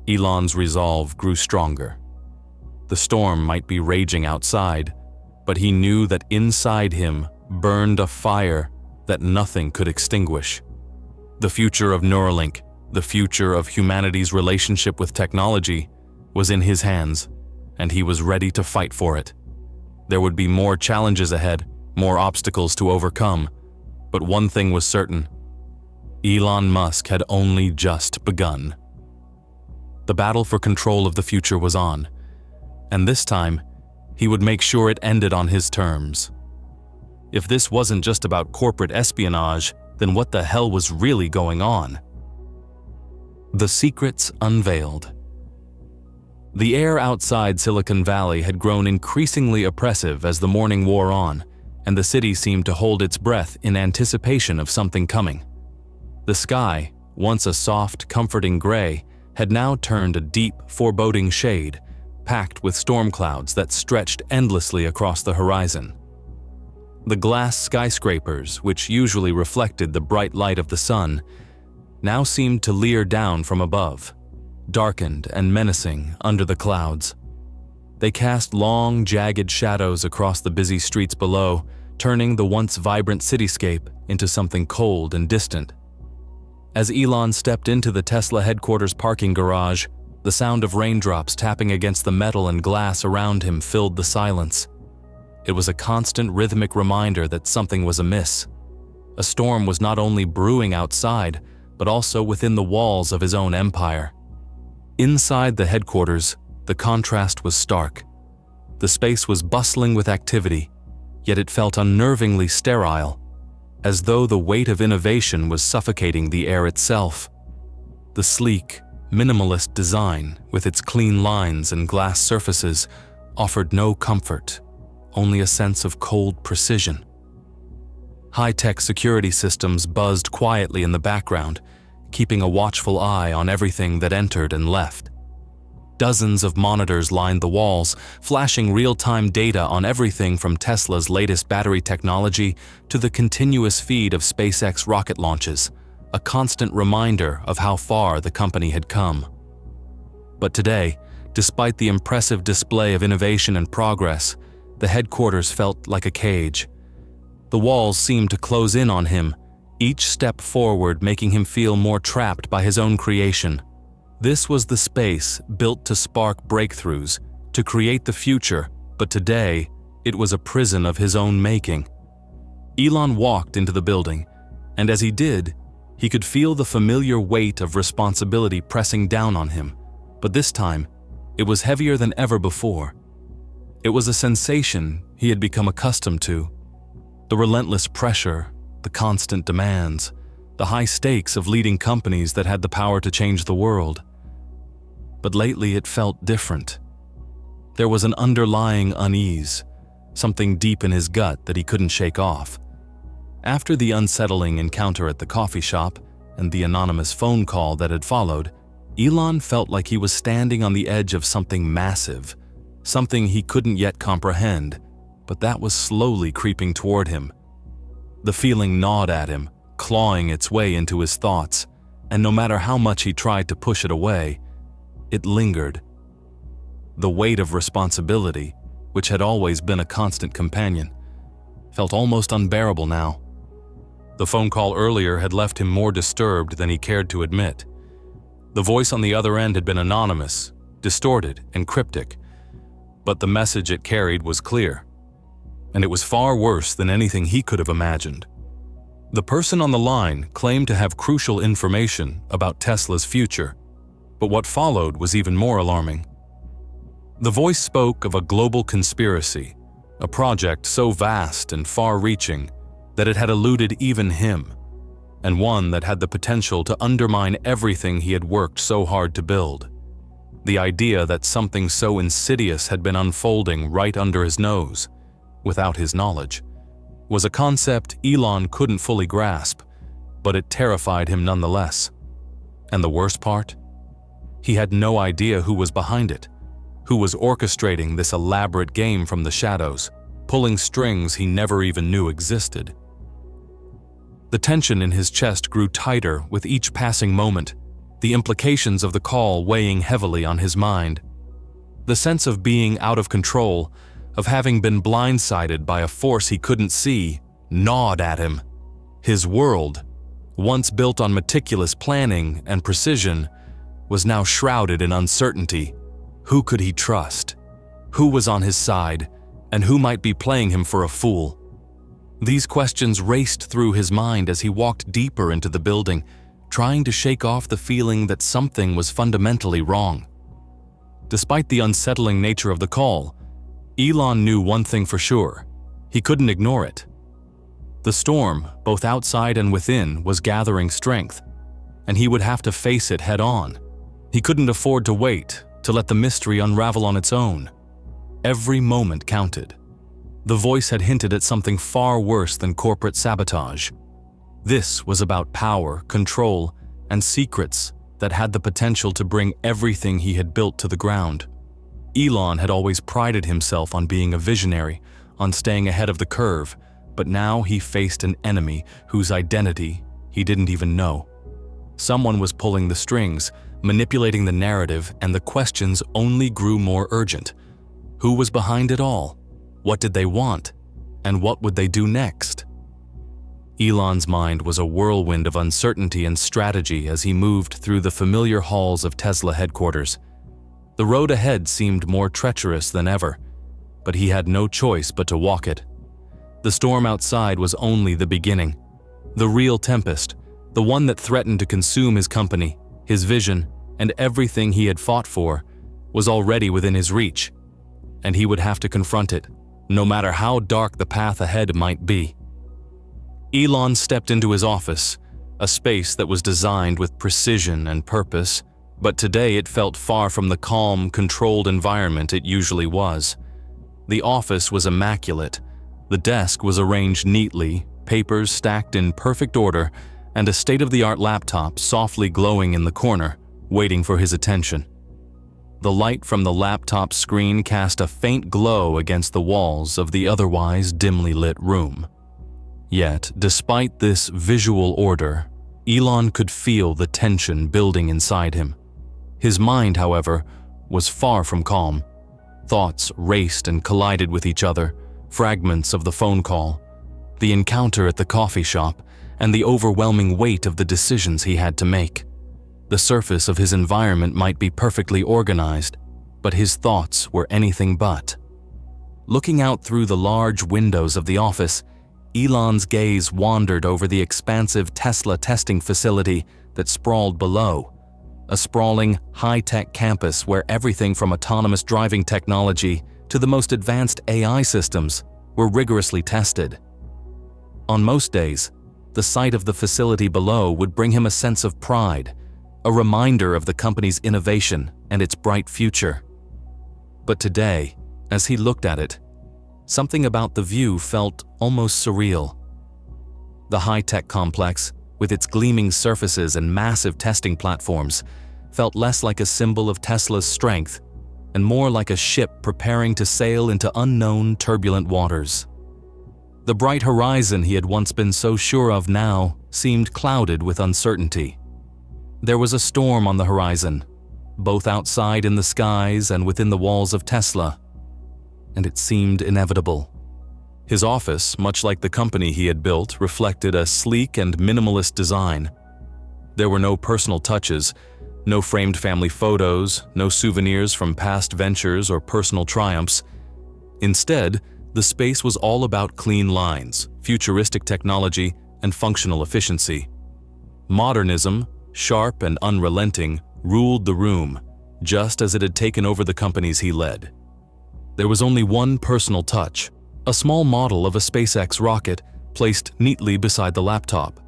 Elon's resolve grew stronger. The storm might be raging outside, but he knew that inside him burned a fire that nothing could extinguish. The future of Neuralink, the future of humanity's relationship with technology, was in his hands, and he was ready to fight for it. There would be more challenges ahead, more obstacles to overcome, but one thing was certain: Elon Musk had only just begun. The battle for control of the future was on, and this time, he would make sure it ended on his terms. If this wasn't just about corporate espionage, then what the hell was really going on? The secrets unveiled. The air outside Silicon Valley had grown increasingly oppressive as the morning wore on, and the city seemed to hold its breath in anticipation of something coming. The sky, once a soft, comforting gray, had now turned a deep, foreboding shade, packed with storm clouds that stretched endlessly across the horizon. The glass skyscrapers, which usually reflected the bright light of the sun, now seemed to leer down from above, darkened and menacing under the clouds. They cast long, jagged shadows across the busy streets below, turning the once vibrant cityscape into something cold and distant. As Elon stepped into the Tesla headquarters parking garage, the sound of raindrops tapping against the metal and glass around him filled the silence. It was a constant rhythmic reminder that something was amiss. A storm was not only brewing outside, but also within the walls of his own empire. Inside the headquarters, the contrast was stark. The space was bustling with activity, yet it felt unnervingly sterile, as though the weight of innovation was suffocating the air itself. The sleek, minimalist design, with its clean lines and glass surfaces, offered no comfort, only a sense of cold precision. High-tech security systems buzzed quietly in the background, keeping a watchful eye on everything that entered and left. Dozens of monitors lined the walls, flashing real-time data on everything from Tesla's latest battery technology to the continuous feed of SpaceX rocket launches, a constant reminder of how far the company had come. But today, despite the impressive display of innovation and progress, the headquarters felt like a cage. The walls seemed to close in on him, each step forward making him feel more trapped by his own creation. This was the space built to spark breakthroughs, to create the future, but today, it was a prison of his own making. Elon walked into the building, and as he did, he could feel the familiar weight of responsibility pressing down on him, but this time, it was heavier than ever before. It was a sensation he had become accustomed to. The relentless pressure, the constant demands, the high stakes of leading companies that had the power to change the world. But lately it felt different. There was an underlying unease, something deep in his gut that he couldn't shake off. After the unsettling encounter at the coffee shop and the anonymous phone call that had followed, Elon felt like he was standing on the edge of something massive, something he couldn't yet comprehend, but that was slowly creeping toward him. The feeling gnawed at him, clawing its way into his thoughts, and no matter how much he tried to push it away, it lingered. The weight of responsibility, which had always been a constant companion, felt almost unbearable now. The phone call earlier had left him more disturbed than he cared to admit. The voice on the other end had been anonymous, distorted, and cryptic, but the message it carried was clear, and it was far worse than anything he could have imagined. The person on the line claimed to have crucial information about Tesla's future, but what followed was even more alarming. The voice spoke of a global conspiracy, a project so vast and far-reaching that it had eluded even him, and one that had the potential to undermine everything he had worked so hard to build. The idea that something so insidious had been unfolding right under his nose, without his knowledge, was a concept Elon couldn't fully grasp, but it terrified him nonetheless. And the worst part? He had no idea who was behind it, who was orchestrating this elaborate game from the shadows, pulling strings he never even knew existed. The tension in his chest grew tighter with each passing moment, the implications of the call weighing heavily on his mind. The sense of being out of control, of having been blindsided by a force he couldn't see, gnawed at him. His world, once built on meticulous planning and precision, was now shrouded in uncertainty. Who could he trust? Who was on his side? And who might be playing him for a fool? These questions raced through his mind as he walked deeper into the building, trying to shake off the feeling that something was fundamentally wrong. Despite the unsettling nature of the call, Elon knew one thing for sure: he couldn't ignore it. The storm, both outside and within, was gathering strength, and he would have to face it head-on. He couldn't afford to wait, to let the mystery unravel on its own. Every moment counted. The voice had hinted at something far worse than corporate sabotage. This was about power, control, and secrets that had the potential to bring everything he had built to the ground. Elon had always prided himself on being a visionary, on staying ahead of the curve, but now he faced an enemy whose identity he didn't even know. Someone was pulling the strings, manipulating the narrative, and the questions only grew more urgent. Who was behind it all? What did they want? And what would they do next? Elon's mind was a whirlwind of uncertainty and strategy as he moved through the familiar halls of Tesla headquarters. The road ahead seemed more treacherous than ever, but he had no choice but to walk it. The storm outside was only the beginning. The real tempest, the one that threatened to consume his company, his vision, and everything he had fought for, was already within his reach, and he would have to confront it, no matter how dark the path ahead might be. Elon stepped into his office, a space that was designed with precision and purpose, but today it felt far from the calm, controlled environment it usually was. The office was immaculate. The desk was arranged neatly, papers stacked in perfect order, and a state-of-the-art laptop softly glowing in the corner, waiting for his attention. The light from the laptop screen cast a faint glow against the walls of the otherwise dimly lit room. Yet, despite this visual order, Elon could feel the tension building inside him. His mind, however, was far from calm. Thoughts raced and collided with each other, fragments of the phone call, the encounter at the coffee shop, and the overwhelming weight of the decisions he had to make. The surface of his environment might be perfectly organized, but his thoughts were anything but. Looking out through the large windows of the office, Elon's gaze wandered over the expansive Tesla testing facility that sprawled below, a sprawling, high-tech campus where everything from autonomous driving technology to the most advanced AI systems were rigorously tested. On most days, the sight of the facility below would bring him a sense of pride, a reminder of the company's innovation and its bright future. But today, as he looked at it, something about the view felt almost surreal. The high-tech complex, with its gleaming surfaces and massive testing platforms, felt less like a symbol of Tesla's strength and more like a ship preparing to sail into unknown, turbulent waters. The bright horizon he had once been so sure of now seemed clouded with uncertainty. There was a storm on the horizon, both outside in the skies and within the walls of Tesla, and it seemed inevitable. His office, much like the company he had built, reflected a sleek and minimalist design. There were no personal touches, no framed family photos, no souvenirs from past ventures or personal triumphs. Instead, the space was all about clean lines, futuristic technology, and functional efficiency. Modernism, sharp and unrelenting, ruled the room, just as it had taken over the companies he led. There was only one personal touch, a small model of a SpaceX rocket placed neatly beside the laptop.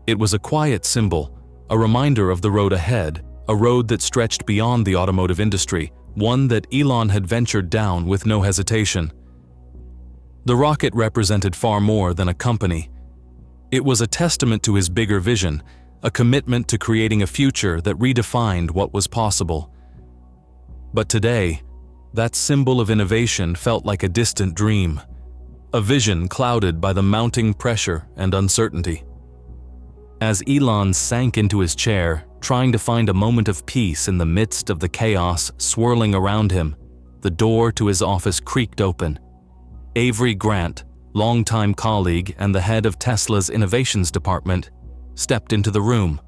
It was a quiet symbol, a reminder of the road ahead, a road that stretched beyond the automotive industry, one that Elon had ventured down with no hesitation. The rocket represented far more than a company. It was a testament to his bigger vision, a commitment to creating a future that redefined what was possible. But today, that symbol of innovation felt like a distant dream, a vision clouded by the mounting pressure and uncertainty. As Elon sank into his chair, trying to find a moment of peace in the midst of the chaos swirling around him, the door to his office creaked open. Avery Grant, longtime colleague and the head of Tesla's innovations department, stepped into the room.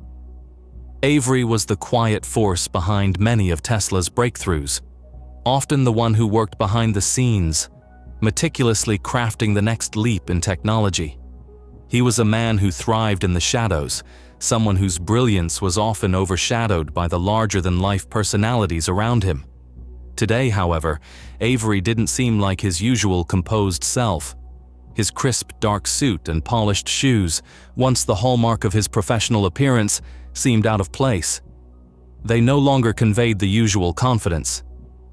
Avery was the quiet force behind many of Tesla's breakthroughs, often the one who worked behind the scenes, meticulously crafting the next leap in technology. He was a man who thrived in the shadows, someone whose brilliance was often overshadowed by the larger-than-life personalities around him. Today, however, Avery didn't seem like his usual composed self. His crisp, dark suit and polished shoes, once the hallmark of his professional appearance, seemed out of place. They no longer conveyed the usual confidence.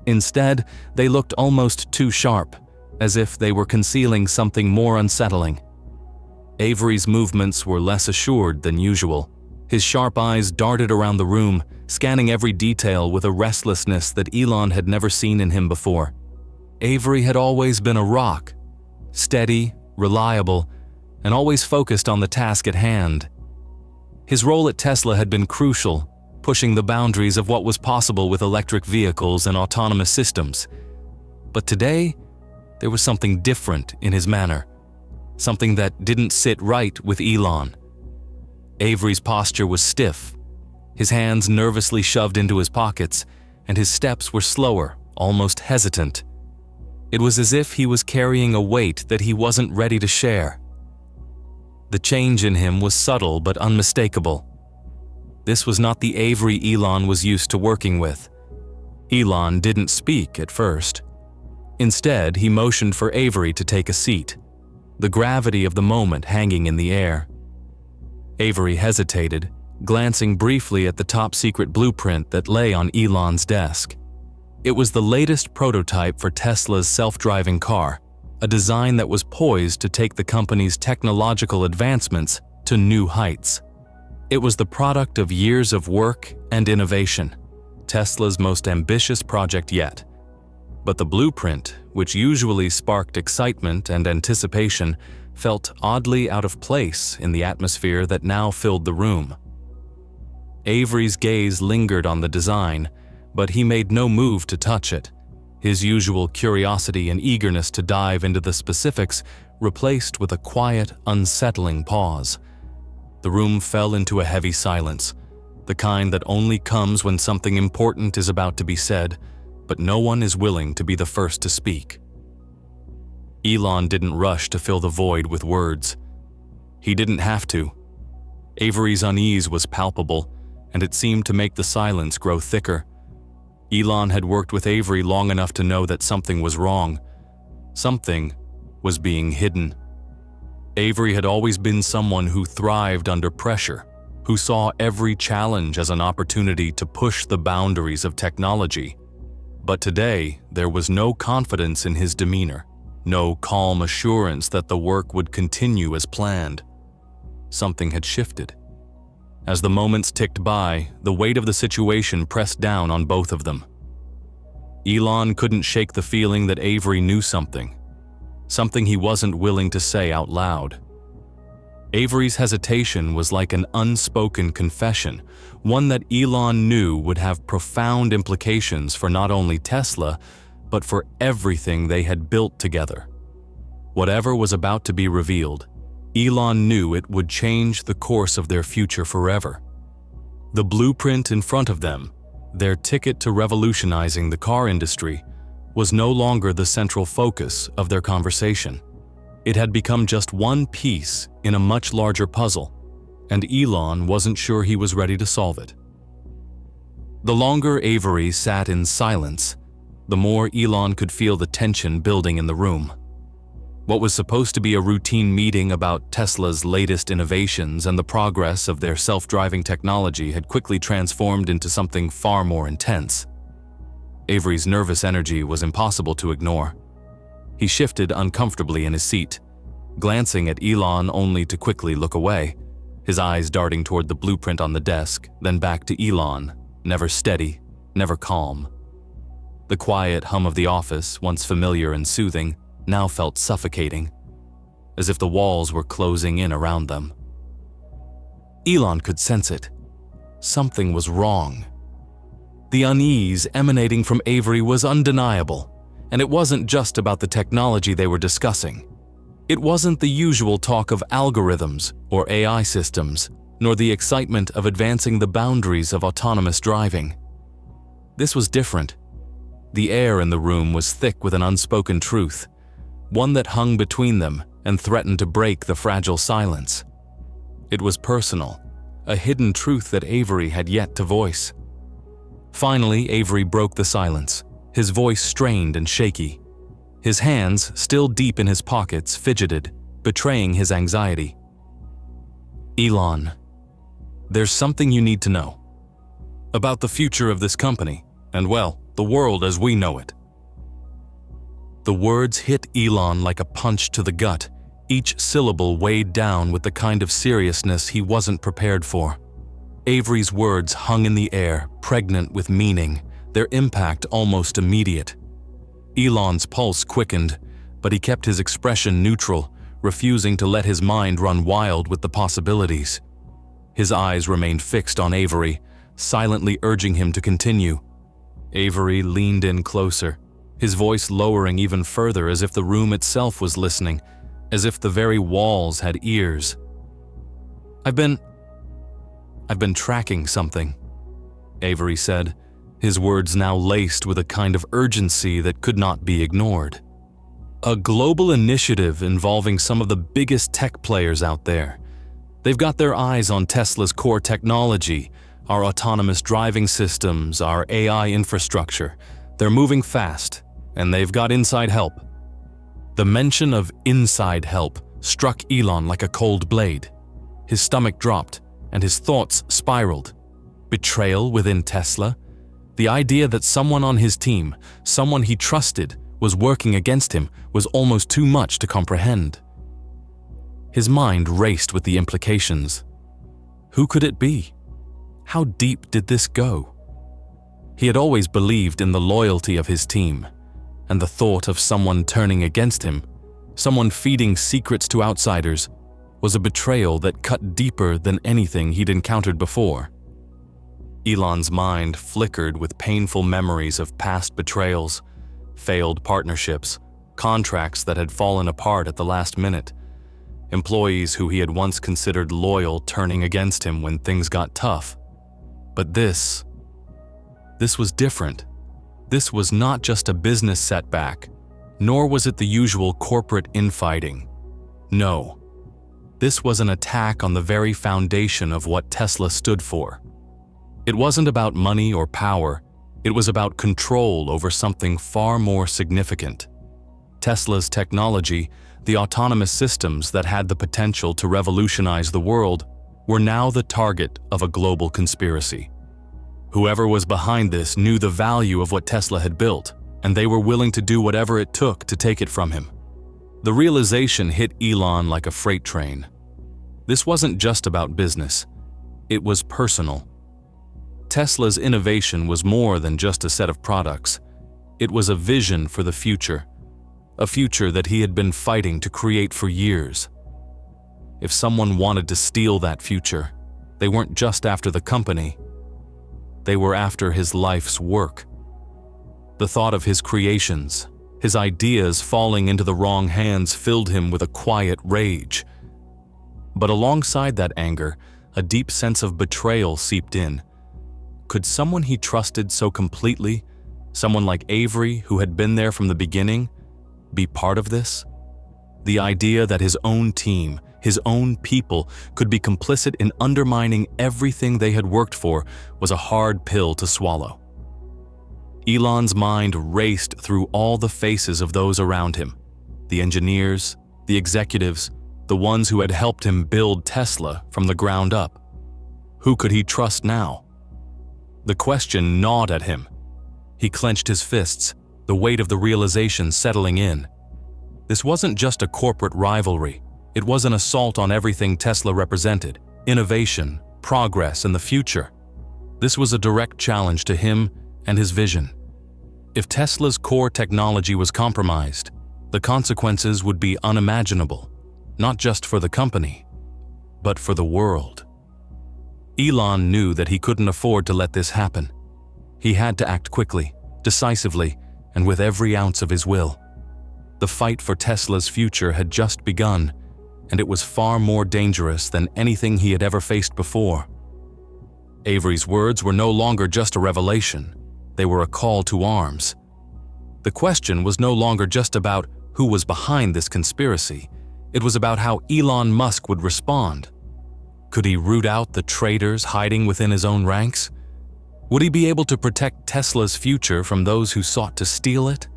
Instead, they looked almost too sharp, as if they were concealing something more unsettling. Avery's movements were less assured than usual. His sharp eyes darted around the room, scanning every detail with a restlessness that Elon had never seen in him before. Avery had always been a rock, steady, reliable, and always focused on the task at hand. His role at Tesla had been crucial, pushing the boundaries of what was possible with electric vehicles and autonomous systems. But today, there was something different in his manner. something that didn't sit right with Elon. Avery's posture was stiff, his hands nervously shoved into his pockets, and his steps were slower, almost hesitant. It was as if he was carrying a weight that he wasn't ready to share. The change in him was subtle but unmistakable. This was not the Avery Elon was used to working with. Elon didn't speak at first. Instead, he motioned for Avery to take a seat, the gravity of the moment hanging in the air. Avery hesitated, glancing briefly at the top-secret blueprint that lay on Elon's desk. It was the latest prototype for Tesla's self-driving car, a design that was poised to take the company's technological advancements to new heights. It was the product of years of work and innovation, Tesla's most ambitious project yet. But the blueprint, which usually sparked excitement and anticipation, felt oddly out of place in the atmosphere that now filled the room. Avery's gaze lingered on the design, but he made no move to touch it, his usual curiosity and eagerness to dive into the specifics replaced with a quiet, unsettling pause. The room fell into a heavy silence, the kind that only comes when something important is about to be said, but no one is willing to be the first to speak. Elon didn't rush to fill the void with words. He didn't have to. Avery's unease was palpable, and it seemed to make the silence grow thicker. Elon had worked with Avery long enough to know that something was wrong. Something was being hidden. Avery had always been someone who thrived under pressure, who saw every challenge as an opportunity to push the boundaries of technology. But today, there was no confidence in his demeanor, no calm assurance that the work would continue as planned. Something had shifted. As the moments ticked by, the weight of the situation pressed down on both of them. Elon couldn't shake the feeling that Avery knew something he wasn't willing to say out loud. Avery's hesitation was like an unspoken confession, one that Elon knew would have profound implications for not only Tesla, but for everything they had built together. Whatever was about to be revealed, Elon knew it would change the course of their future forever. The blueprint in front of them, their ticket to revolutionizing the car industry, was no longer the central focus of their conversation. It had become just one piece in a much larger puzzle, and Elon wasn't sure he was ready to solve it. The longer Avery sat in silence, the more Elon could feel the tension building in the room. What was supposed to be a routine meeting about Tesla's latest innovations and the progress of their self-driving technology had quickly transformed into something far more intense. Avery's nervous energy was impossible to ignore. He shifted uncomfortably in his seat, glancing at Elon only to quickly look away, his eyes darting toward the blueprint on the desk, then back to Elon, never steady, never calm. The quiet hum of the office, once familiar and soothing, now felt suffocating, as if the walls were closing in around them. Elon could sense it. Something was wrong. The unease emanating from Avery was undeniable, and it wasn't just about the technology they were discussing. It wasn't the usual talk of algorithms or AI systems, nor the excitement of advancing the boundaries of autonomous driving. This was different. The air in the room was thick with an unspoken truth, one that hung between them and threatened to break the fragile silence. It was personal, a hidden truth that Avery had yet to voice. Finally, Avery broke the silence, his voice strained and shaky. His hands, still deep in his pockets, fidgeted, betraying his anxiety. Elon, there's something you need to know. About the future of this company, and well, the world as we know it. The words hit Elon like a punch to the gut, each syllable weighed down with the kind of seriousness he wasn't prepared for. Avery's words hung in the air, pregnant with meaning, their impact almost immediate. Elon's pulse quickened, but he kept his expression neutral, refusing to let his mind run wild with the possibilities. His eyes remained fixed on Avery, silently urging him to continue. Avery leaned in closer, his voice lowering even further as if the room itself was listening, as if the very walls had ears. I've been tracking something," Avery said, his words now laced with a kind of urgency that could not be ignored. "A global initiative involving some of the biggest tech players out there. They've got their eyes on Tesla's core technology, our autonomous driving systems, our AI infrastructure. They're moving fast, and they've got inside help." The mention of inside help struck Elon like a cold blade. His stomach dropped, and his thoughts spiraled. Betrayal within Tesla? The idea that someone on his team, someone he trusted, was working against him was almost too much to comprehend. His mind raced with the implications. Who could it be? How deep did this go? He had always believed in the loyalty of his team, and the thought of someone turning against him, someone feeding secrets to outsiders, was a betrayal that cut deeper than anything he'd encountered before. Elon's mind flickered with painful memories of past betrayals, failed partnerships, contracts that had fallen apart at the last minute, employees who he had once considered loyal turning against him when things got tough. But this was different. This was not just a business setback, nor was it the usual corporate infighting. No, this was an attack on the very foundation of what Tesla stood for. It wasn't about money or power, it was about control over something far more significant. Tesla's technology, the autonomous systems that had the potential to revolutionize the world, were now the target of a global conspiracy. Whoever was behind this knew the value of what Tesla had built, and they were willing to do whatever it took to take it from him. The realization hit Elon like a freight train. This wasn't just about business, it was personal. Tesla's innovation was more than just a set of products. It was a vision for the future, a future that he had been fighting to create for years. If someone wanted to steal that future, they weren't just after the company, they were after his life's work. The thought of his creations, his ideas falling into the wrong hands filled him with a quiet rage. But alongside that anger, a deep sense of betrayal seeped in. Could someone he trusted so completely, someone like Avery who had been there from the beginning, be part of this? The idea that his own team, his own people, could be complicit in undermining everything they had worked for was a hard pill to swallow. Elon's mind raced through all the faces of those around him, the engineers, the executives, the ones who had helped him build Tesla from the ground up. Who could he trust now? The question gnawed at him. He clenched his fists, the weight of the realization settling in. This wasn't just a corporate rivalry. It was an assault on everything Tesla represented: innovation, progress, and the future. This was a direct challenge to him and his vision. If Tesla's core technology was compromised, the consequences would be unimaginable, not just for the company, but for the world. Elon knew that he couldn't afford to let this happen. He had to act quickly, decisively, and with every ounce of his will. The fight for Tesla's future had just begun, and it was far more dangerous than anything he had ever faced before. Avery's words were no longer just a revelation. They were a call to arms. The question was no longer just about who was behind this conspiracy. It was about how Elon Musk would respond. Could he root out the traitors hiding within his own ranks? Would he be able to protect Tesla's future from those who sought to steal it?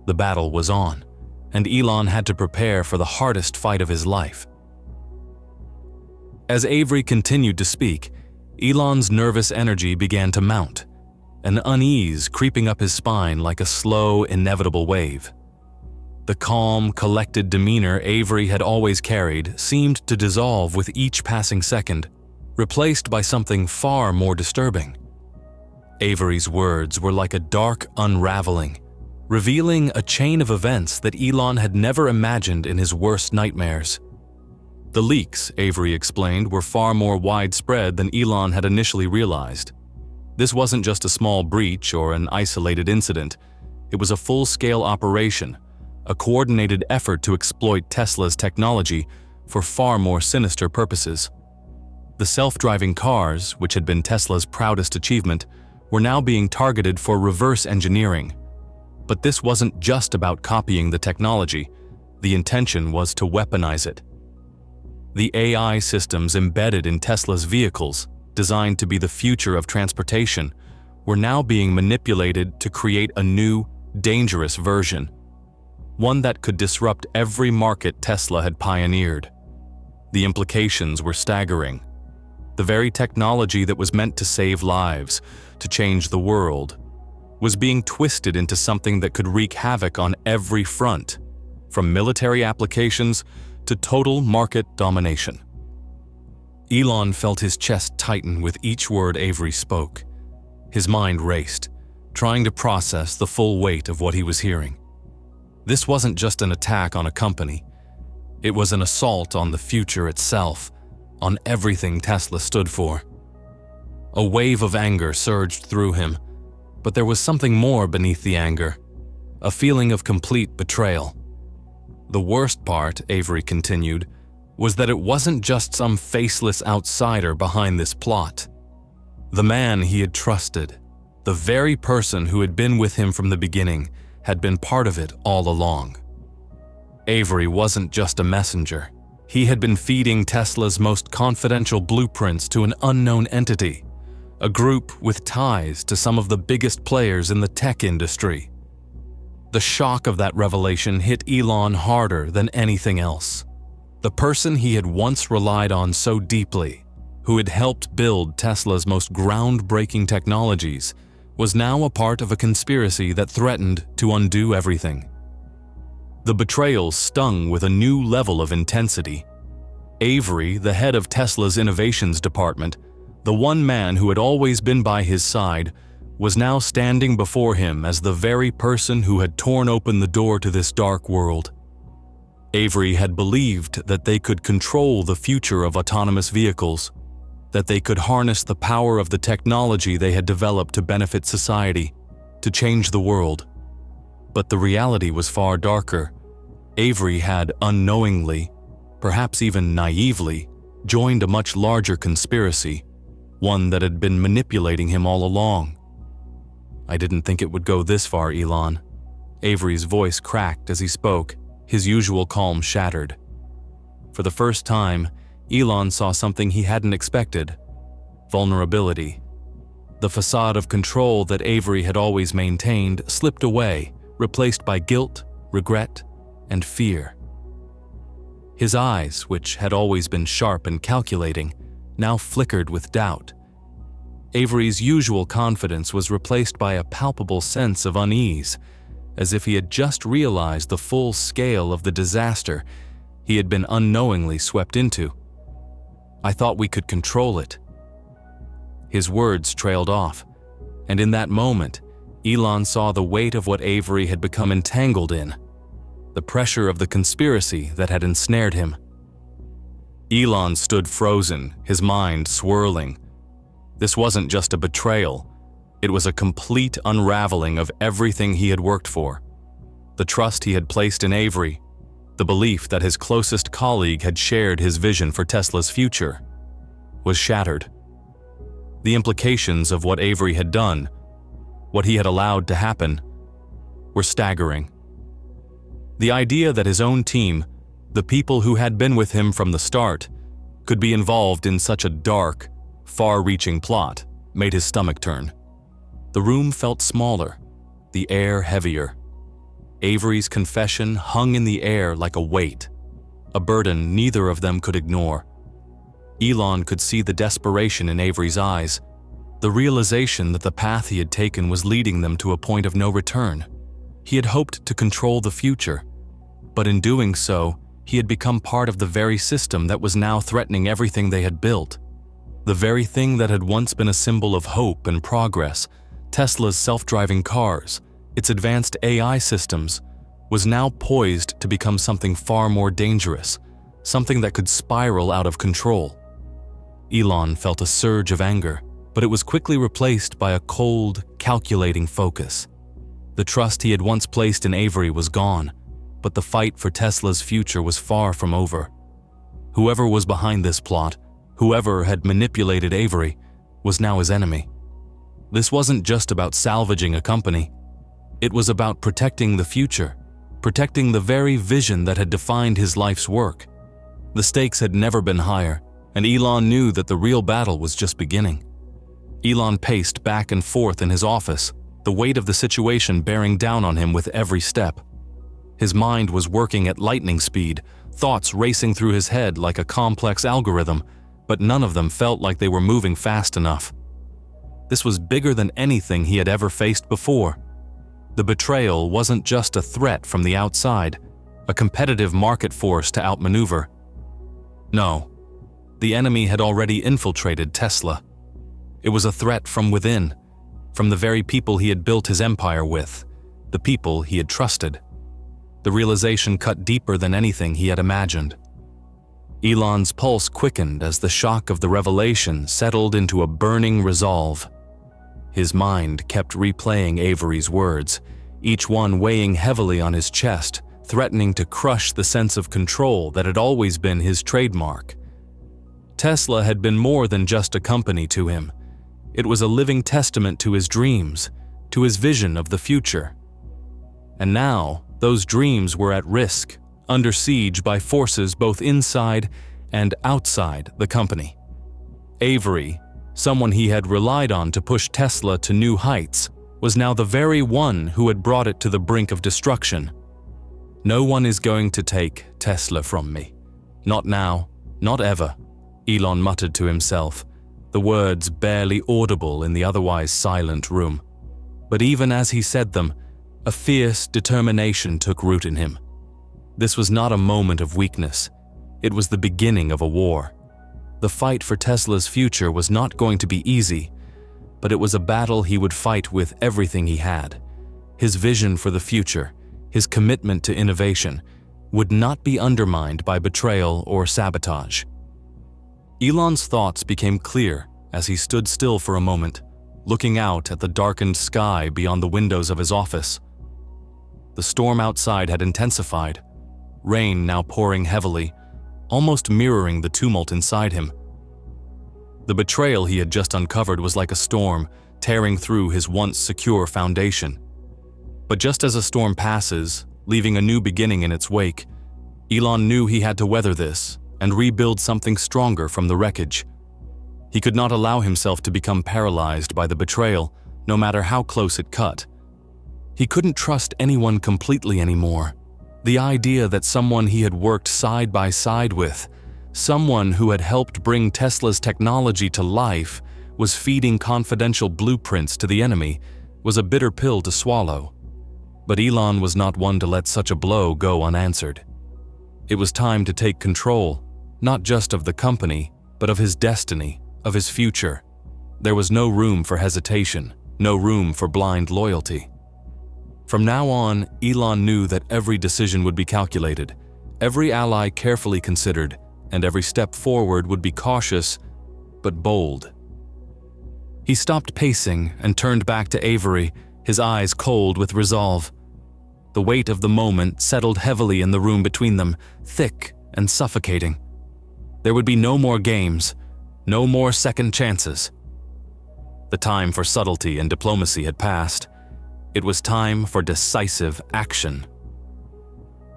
The battle was on, and Elon had to prepare for the hardest fight of his life. As Avery continued to speak, Elon's nervous energy began to mount, an unease creeping up his spine like a slow, inevitable wave. The calm, collected demeanor Avery had always carried seemed to dissolve with each passing second, replaced by something far more disturbing. Avery's words were like a dark unraveling, revealing a chain of events that Elon had never imagined in his worst nightmares. The leaks, Avery explained, were far more widespread than Elon had initially realized. This wasn't just a small breach or an isolated incident. It was a full-scale operation, a coordinated effort to exploit Tesla's technology for far more sinister purposes. The self-driving cars, which had been Tesla's proudest achievement, were now being targeted for reverse engineering. But this wasn't just about copying the technology. The intention was to weaponize it. The AI systems embedded in Tesla's vehicles, designed to be the future of transportation, were now being manipulated to create a new, dangerous version. One that could disrupt every market Tesla had pioneered. The implications were staggering. The very technology that was meant to save lives, to change the world, was being twisted into something that could wreak havoc on every front, from military applications to total market domination. Elon felt his chest tighten with each word Avery spoke. His mind raced, trying to process the full weight of what he was hearing. This wasn't just an attack on a company. It was an assault on the future itself, on everything Tesla stood for. A wave of anger surged through him, but there was something more beneath the anger, a feeling of complete betrayal. The worst part, Avery continued, was that it wasn't just some faceless outsider behind this plot. The man he had trusted, the very person who had been with him from the beginning, had been part of it all along. Avery wasn't just a messenger. He had been feeding Tesla's most confidential blueprints to an unknown entity, a group with ties to some of the biggest players in the tech industry. The shock of that revelation hit Elon harder than anything else. The person he had once relied on so deeply, who had helped build Tesla's most groundbreaking technologies, was now a part of a conspiracy that threatened to undo everything. The betrayal stung with a new level of intensity. Avery, the head of Tesla's innovations department, the one man who had always been by his side, was now standing before him as the very person who had torn open the door to this dark world. Avery had believed that they could control the future of autonomous vehicles, that they could harness the power of the technology they had developed to benefit society, to change the world. But the reality was far darker. Avery had unknowingly, perhaps even naively, joined a much larger conspiracy, one that had been manipulating him all along. "I didn't think it would go this far, Elon." Avery's voice cracked as he spoke, his usual calm shattered. For the first time, Elon saw something he hadn't expected: vulnerability. The facade of control that Avery had always maintained slipped away, replaced by guilt, regret, and fear. His eyes, which had always been sharp and calculating, now flickered with doubt. Avery's usual confidence was replaced by a palpable sense of unease, as if he had just realized the full scale of the disaster he had been unknowingly swept into. "I thought we could control it." His words trailed off, and in that moment, Elon saw the weight of what Avery had become entangled in, the pressure of the conspiracy that had ensnared him. Elon stood frozen, his mind swirling. This wasn't just a betrayal. It was a complete unraveling of everything he had worked for. The trust he had placed in Avery, the belief that his closest colleague had shared his vision for Tesla's future, was shattered. The implications of what Avery had done, what he had allowed to happen, were staggering. The idea that his own team, the people who had been with him from the start, could be involved in such a dark, far-reaching plot made his stomach turn. The room felt smaller, the air heavier. Avery's confession hung in the air like a weight, a burden neither of them could ignore. Elon could see the desperation in Avery's eyes, the realization that the path he had taken was leading them to a point of no return. He had hoped to control the future, but in doing so, he had become part of the very system that was now threatening everything they had built. The very thing that had once been a symbol of hope and progress, Tesla's self-driving cars, its advanced AI systems, was now poised to become something far more dangerous, something that could spiral out of control. Elon felt a surge of anger, but it was quickly replaced by a cold, calculating focus. The trust he had once placed in Avery was gone, But the fight for Tesla's future was far from over. Whoever was behind this plot, whoever had manipulated Avery, was now his enemy. This wasn't just about salvaging a company. It was about protecting the future, protecting the very vision that had defined his life's work. The stakes had never been higher, and Elon knew that the real battle was just beginning. Elon paced back and forth in his office, the weight of the situation bearing down on him with every step. His mind was working at lightning speed, thoughts racing through his head like a complex algorithm, but none of them felt like they were moving fast enough. This was bigger than anything he had ever faced before. The betrayal wasn't just a threat from the outside, a competitive market force to outmaneuver. No, the enemy had already infiltrated Tesla. It was a threat from within, from the very people he had built his empire with, the people he had trusted. The realization cut deeper than anything he had imagined. Elon's pulse quickened as the shock of the revelation settled into a burning resolve. His mind kept replaying Avery's words, each one weighing heavily on his chest, threatening to crush the sense of control that had always been his trademark. Tesla had been more than just a company to him. It was a living testament to his dreams, to his vision of the future. And now, those dreams were at risk, under siege by forces both inside and outside the company. Avery, someone he had relied on to push Tesla to new heights, was now the very one who had brought it to the brink of destruction. "No one is going to take Tesla from me. Not now, not ever," Elon muttered to himself, the words barely audible in the otherwise silent room. But even as he said them, a fierce determination took root in him. This was not a moment of weakness. It was the beginning of a war. The fight for Tesla's future was not going to be easy, but it was a battle he would fight with everything he had. His vision for the future, his commitment to innovation, would not be undermined by betrayal or sabotage. Elon's thoughts became clear as he stood still for a moment, looking out at the darkened sky beyond the windows of his office. The storm outside had intensified, rain now pouring heavily, almost mirroring the tumult inside him. The betrayal he had just uncovered was like a storm, tearing through his once secure foundation. But just as a storm passes, leaving a new beginning in its wake, Elon knew he had to weather this and rebuild something stronger from the wreckage. He could not allow himself to become paralyzed by the betrayal, no matter how close it cut. He couldn't trust anyone completely anymore. The idea that someone he had worked side by side with, someone who had helped bring Tesla's technology to life, was feeding confidential blueprints to the enemy, was a bitter pill to swallow. But Elon was not one to let such a blow go unanswered. It was time to take control, not just of the company, but of his destiny, of his future. There was no room for hesitation, no room for blind loyalty. From now on, Elon knew that every decision would be calculated, every ally carefully considered, and every step forward would be cautious, but bold. He stopped pacing and turned back to Avery, his eyes cold with resolve. The weight of the moment settled heavily in the room between them, thick and suffocating. There would be no more games, no more second chances. The time for subtlety and diplomacy had passed. It was time for decisive action.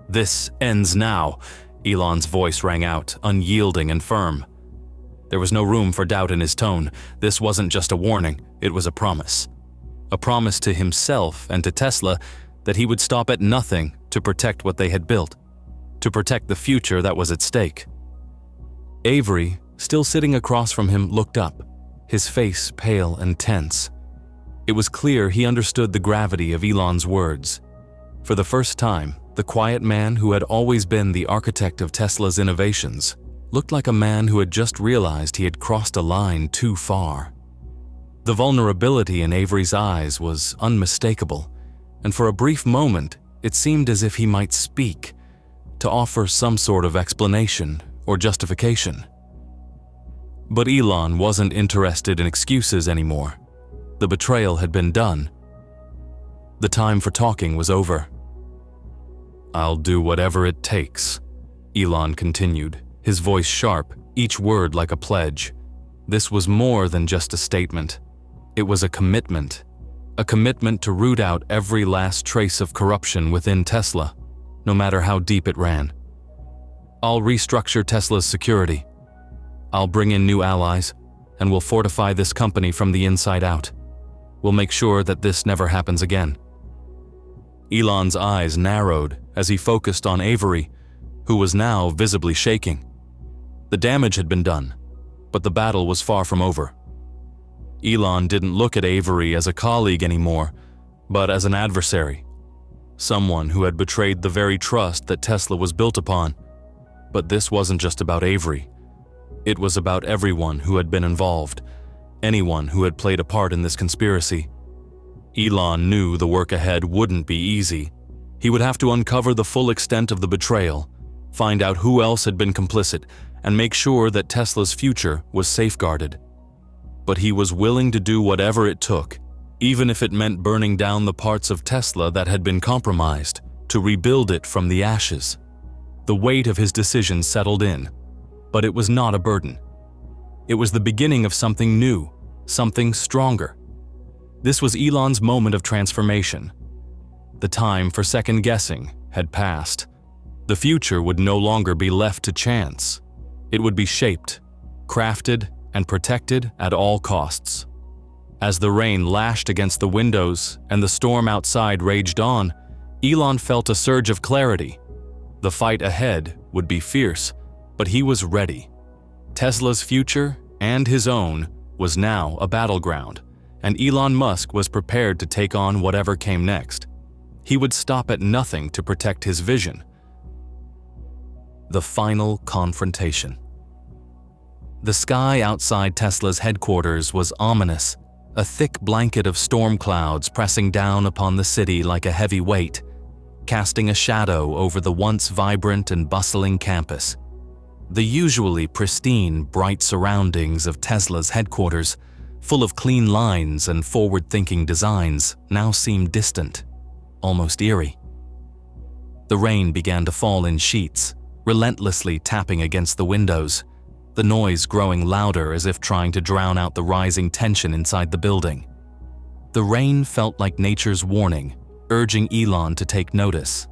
"This ends now," Elon's voice rang out, unyielding and firm. There was no room for doubt in his tone. This wasn't just a warning, it was a promise. A promise to himself and to Tesla that he would stop at nothing to protect what they had built, to protect the future that was at stake. Avery, still sitting across from him, looked up, his face pale and tense. It was clear he understood the gravity of Elon's words. For the first time, the quiet man who had always been the architect of Tesla's innovations looked like a man who had just realized he had crossed a line too far. The vulnerability in Avery's eyes was unmistakable, and for a brief moment, it seemed as if he might speak, to offer some sort of explanation or justification. But Elon wasn't interested in excuses anymore. The betrayal had been done. The time for talking was over. "I'll do whatever it takes," Elon continued, his voice sharp, each word like a pledge. This was more than just a statement. It was a commitment to root out every last trace of corruption within Tesla, no matter how deep it ran. "I'll restructure Tesla's security. I'll bring in new allies, and we'll fortify this company from the inside out. We'll make sure that this never happens again." Elon's eyes narrowed as he focused on Avery, who was now visibly shaking. The damage had been done, but the battle was far from over. Elon didn't look at Avery as a colleague anymore, but as an adversary, someone who had betrayed the very trust that Tesla was built upon. But this wasn't just about Avery. It was about everyone who had been involved, anyone who had played a part in this conspiracy. Elon knew the work ahead wouldn't be easy. He would have to uncover the full extent of the betrayal, find out who else had been complicit, and make sure that Tesla's future was safeguarded. But he was willing to do whatever it took, even if it meant burning down the parts of Tesla that had been compromised, to rebuild it from the ashes. The weight of his decision settled in, but it was not a burden. It was the beginning of something new, something stronger. This was Elon's moment of transformation. The time for second-guessing had passed. The future would no longer be left to chance. It would be shaped, crafted, and protected at all costs. As the rain lashed against the windows and the storm outside raged on, Elon felt a surge of clarity. The fight ahead would be fierce, but he was ready. Tesla's future, and his own, was now a battleground, and Elon Musk was prepared to take on whatever came next. He would stop at nothing to protect his vision. The final confrontation. The sky outside Tesla's headquarters was ominous, a thick blanket of storm clouds pressing down upon the city like a heavy weight, casting a shadow over the once vibrant and bustling campus. The usually pristine, bright surroundings of Tesla's headquarters, full of clean lines and forward-thinking designs, now seemed distant, almost eerie. The rain began to fall in sheets, relentlessly tapping against the windows, the noise growing louder as if trying to drown out the rising tension inside the building. The rain felt like nature's warning, urging Elon to take notice.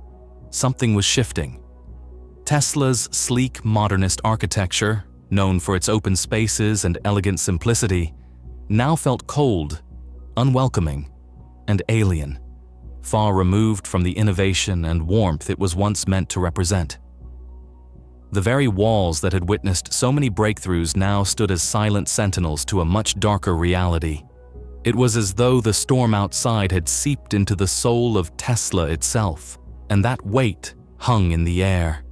Something was shifting. Tesla's sleek modernist architecture, known for its open spaces and elegant simplicity, now felt cold, unwelcoming, and alien, far removed from the innovation and warmth it was once meant to represent. The very walls that had witnessed so many breakthroughs now stood as silent sentinels to a much darker reality. It was as though the storm outside had seeped into the soul of Tesla itself, and that weight hung in the air.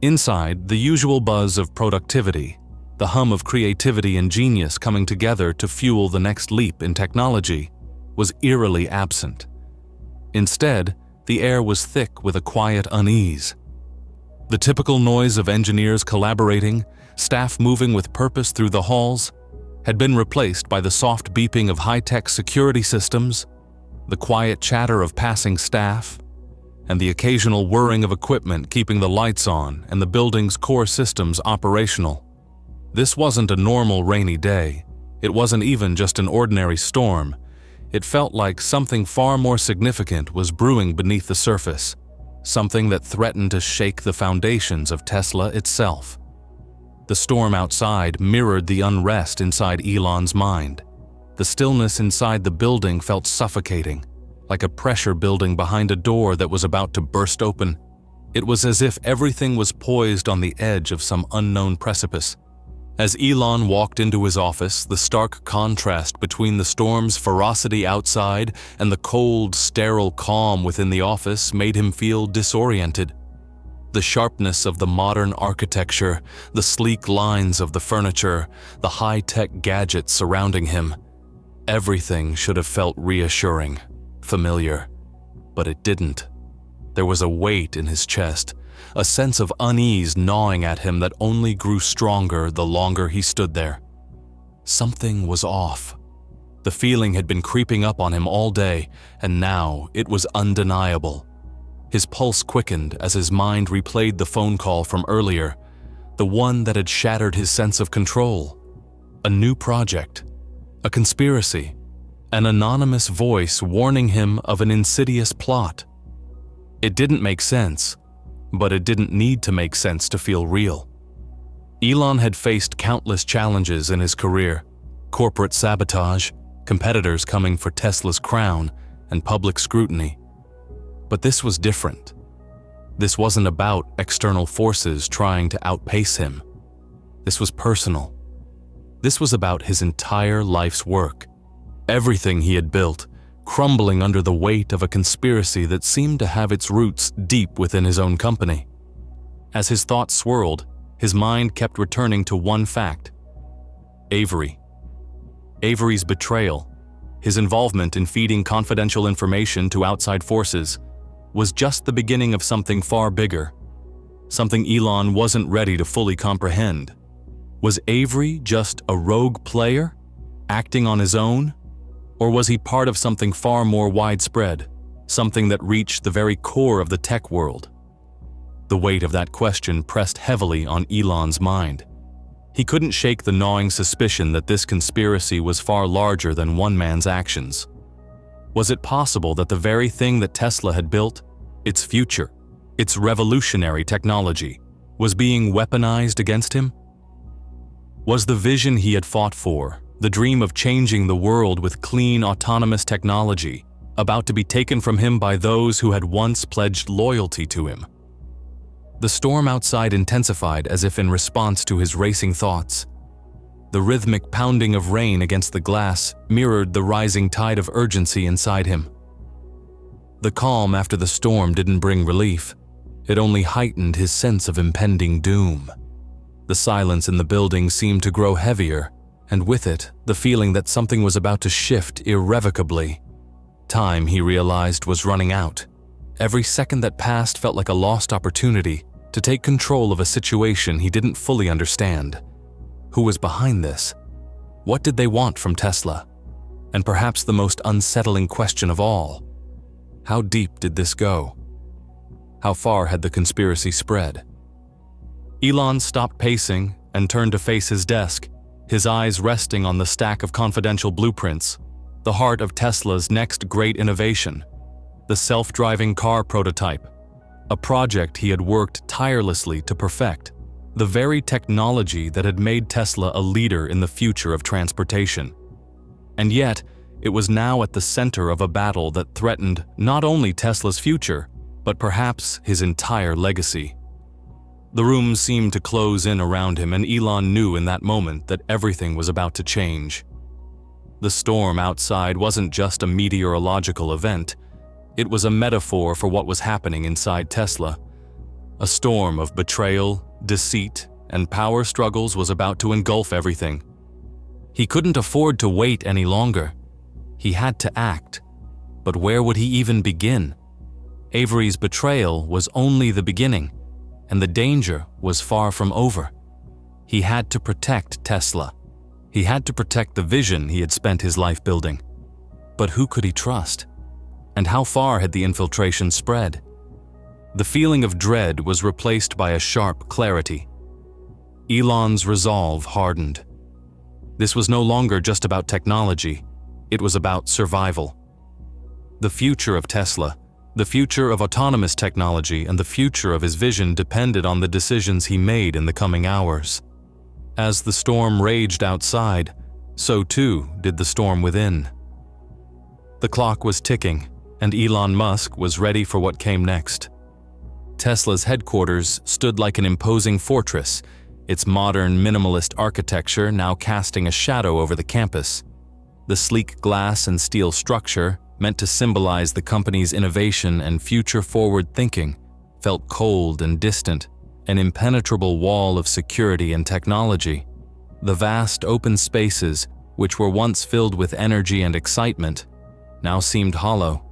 Inside, the usual buzz of productivity, the hum of creativity and genius coming together to fuel the next leap in technology, was eerily absent. Instead, the air was thick with a quiet unease. The typical noise of engineers collaborating, staff moving with purpose through the halls, had been replaced by the soft beeping of high-tech security systems, the quiet chatter of passing staff, and the occasional whirring of equipment keeping the lights on and the building's core systems operational. This wasn't a normal rainy day. It wasn't even just an ordinary storm. It felt like something far more significant was brewing beneath the surface, something that threatened to shake the foundations of Tesla itself. The storm outside mirrored the unrest inside Elon's mind. The stillness inside the building felt suffocating, like a pressure building behind a door that was about to burst open. It was as if everything was poised on the edge of some unknown precipice. As Elon walked into his office, the stark contrast between the storm's ferocity outside and the cold, sterile calm within the office made him feel disoriented. The sharpness of the modern architecture, the sleek lines of the furniture, the high-tech gadgets surrounding him. Everything should have felt reassuring, familiar, but it didn't. There was a weight in his chest, a sense of unease gnawing at him that only grew stronger the longer he stood there. Something was off. The feeling had been creeping up on him all day, and now it was undeniable. His pulse quickened as his mind replayed the phone call from earlier, the one that had shattered his sense of control. A new project, a conspiracy, an anonymous voice warning him of an insidious plot. It didn't make sense, but it didn't need to make sense to feel real. Elon had faced countless challenges in his career: corporate sabotage, competitors coming for Tesla's crown, and public scrutiny. But this was different. This wasn't about external forces trying to outpace him. This was personal. This was about his entire life's work. Everything he had built, crumbling under the weight of a conspiracy that seemed to have its roots deep within his own company. As his thoughts swirled, his mind kept returning to one fact: Avery. Avery's betrayal, his involvement in feeding confidential information to outside forces, was just the beginning of something far bigger, something Elon wasn't ready to fully comprehend. Was Avery just a rogue player, acting on his own? Or was he part of something far more widespread, something that reached the very core of the tech world? The weight of that question pressed heavily on Elon's mind. He couldn't shake the gnawing suspicion that this conspiracy was far larger than one man's actions. Was it possible that the very thing that Tesla had built, its future, its revolutionary technology, was being weaponized against him? Was the vision he had fought for, the dream of changing the world with clean, autonomous technology, about to be taken from him by those who had once pledged loyalty to him? The storm outside intensified as if in response to his racing thoughts. The rhythmic pounding of rain against the glass mirrored the rising tide of urgency inside him. The calm after the storm didn't bring relief. It only heightened his sense of impending doom. The silence in the building seemed to grow heavier, and with it, the feeling that something was about to shift irrevocably. Time, he realized, was running out. Every second that passed felt like a lost opportunity to take control of a situation he didn't fully understand. Who was behind this? What did they want from Tesla? And perhaps the most unsettling question of all: how deep did this go? How far had the conspiracy spread? Elon stopped pacing and turned to face his desk, his eyes resting on the stack of confidential blueprints, the heart of Tesla's next great innovation, the self-driving car prototype, a project he had worked tirelessly to perfect, the very technology that had made Tesla a leader in the future of transportation. And yet, it was now at the center of a battle that threatened not only Tesla's future, but perhaps his entire legacy. The room seemed to close in around him, and Elon knew in that moment that everything was about to change. The storm outside wasn't just a meteorological event. It was a metaphor for what was happening inside Tesla. A storm of betrayal, deceit, and power struggles was about to engulf everything. He couldn't afford to wait any longer. He had to act. But where would he even begin? Avery's betrayal was only the beginning, and the danger was far from over. He had to protect Tesla. He had to protect the vision he had spent his life building. But who could he trust? And how far had the infiltration spread? The feeling of dread was replaced by a sharp clarity. Elon's resolve hardened. This was no longer just about technology. It was about survival. The future of Tesla, the future of autonomous technology, and the future of his vision depended on the decisions he made in the coming hours. As the storm raged outside, so too did the storm within. The clock was ticking, and Elon Musk was ready for what came next. Tesla's headquarters stood like an imposing fortress, its modern minimalist architecture now casting a shadow over the campus. The sleek glass and steel structure, meant to symbolize the company's innovation and future-forward thinking, felt cold and distant, an impenetrable wall of security and technology. The vast open spaces, which were once filled with energy and excitement, now seemed hollow.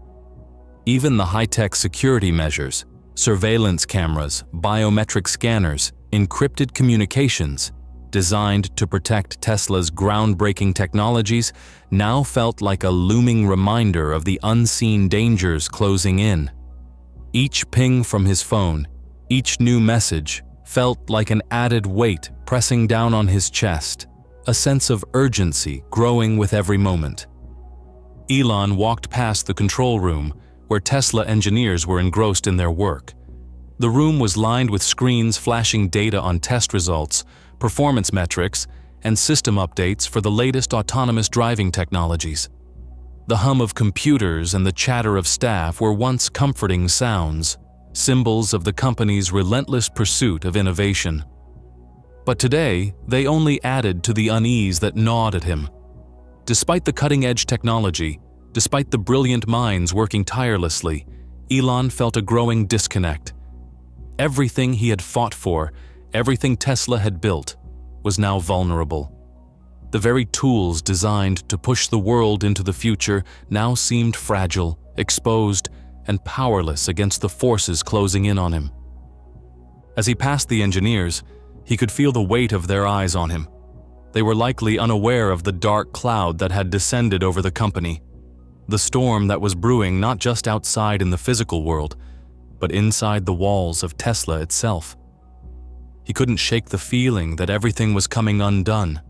Even the high-tech security measures, surveillance cameras, biometric scanners, encrypted communications, designed to protect Tesla's groundbreaking technologies, now felt like a looming reminder of the unseen dangers closing in. Each ping from his phone, each new message, felt like an added weight pressing down on his chest, a sense of urgency growing with every moment. Elon walked past the control room, where Tesla engineers were engrossed in their work. The room was lined with screens flashing data on test results, performance metrics, and system updates for the latest autonomous driving technologies. The hum of computers and the chatter of staff were once comforting sounds, symbols of the company's relentless pursuit of innovation. But today, they only added to the unease that gnawed at him. Despite the cutting-edge technology, despite the brilliant minds working tirelessly, Elon felt a growing disconnect. Everything he had fought for, everything Tesla had built, was now vulnerable. The very tools designed to push the world into the future now seemed fragile, exposed, and powerless against the forces closing in on him. As he passed the engineers, he could feel the weight of their eyes on him. They were likely unaware of the dark cloud that had descended over the company, the storm that was brewing not just outside in the physical world, but inside the walls of Tesla itself. He couldn't shake the feeling that everything was coming undone,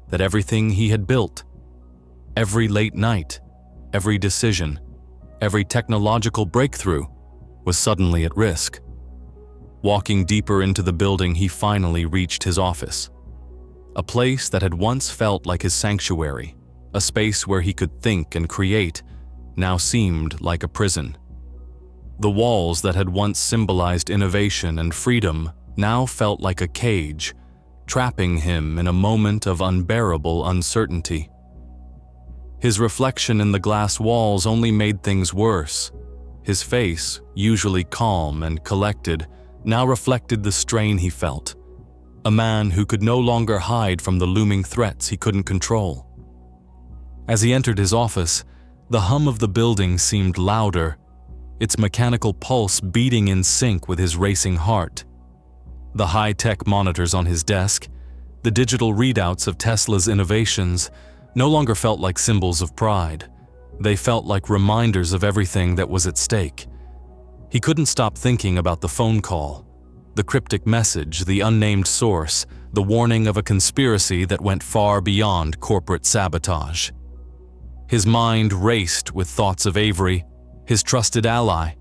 that everything he had built, every late night, every decision, every technological breakthrough, was suddenly at risk. Walking deeper into the building, he finally reached his office. A place that had once felt like his sanctuary, a space where he could think and create, now seemed like a prison. The walls that had once symbolized innovation and freedom now felt like a cage, trapping him in a moment of unbearable uncertainty. His reflection in the glass walls only made things worse. His face, usually calm and collected, now reflected the strain he felt. A man who could no longer hide from the looming threats he couldn't control. As he entered his office, the hum of the building seemed louder, its mechanical pulse beating in sync with his racing heart. The high-tech monitors on his desk, the digital readouts of Tesla's innovations, no longer felt like symbols of pride. They felt like reminders of everything that was at stake. He couldn't stop thinking about the phone call, the cryptic message, the unnamed source, the warning of a conspiracy that went far beyond corporate sabotage. His mind raced with thoughts of Avery, his trusted ally,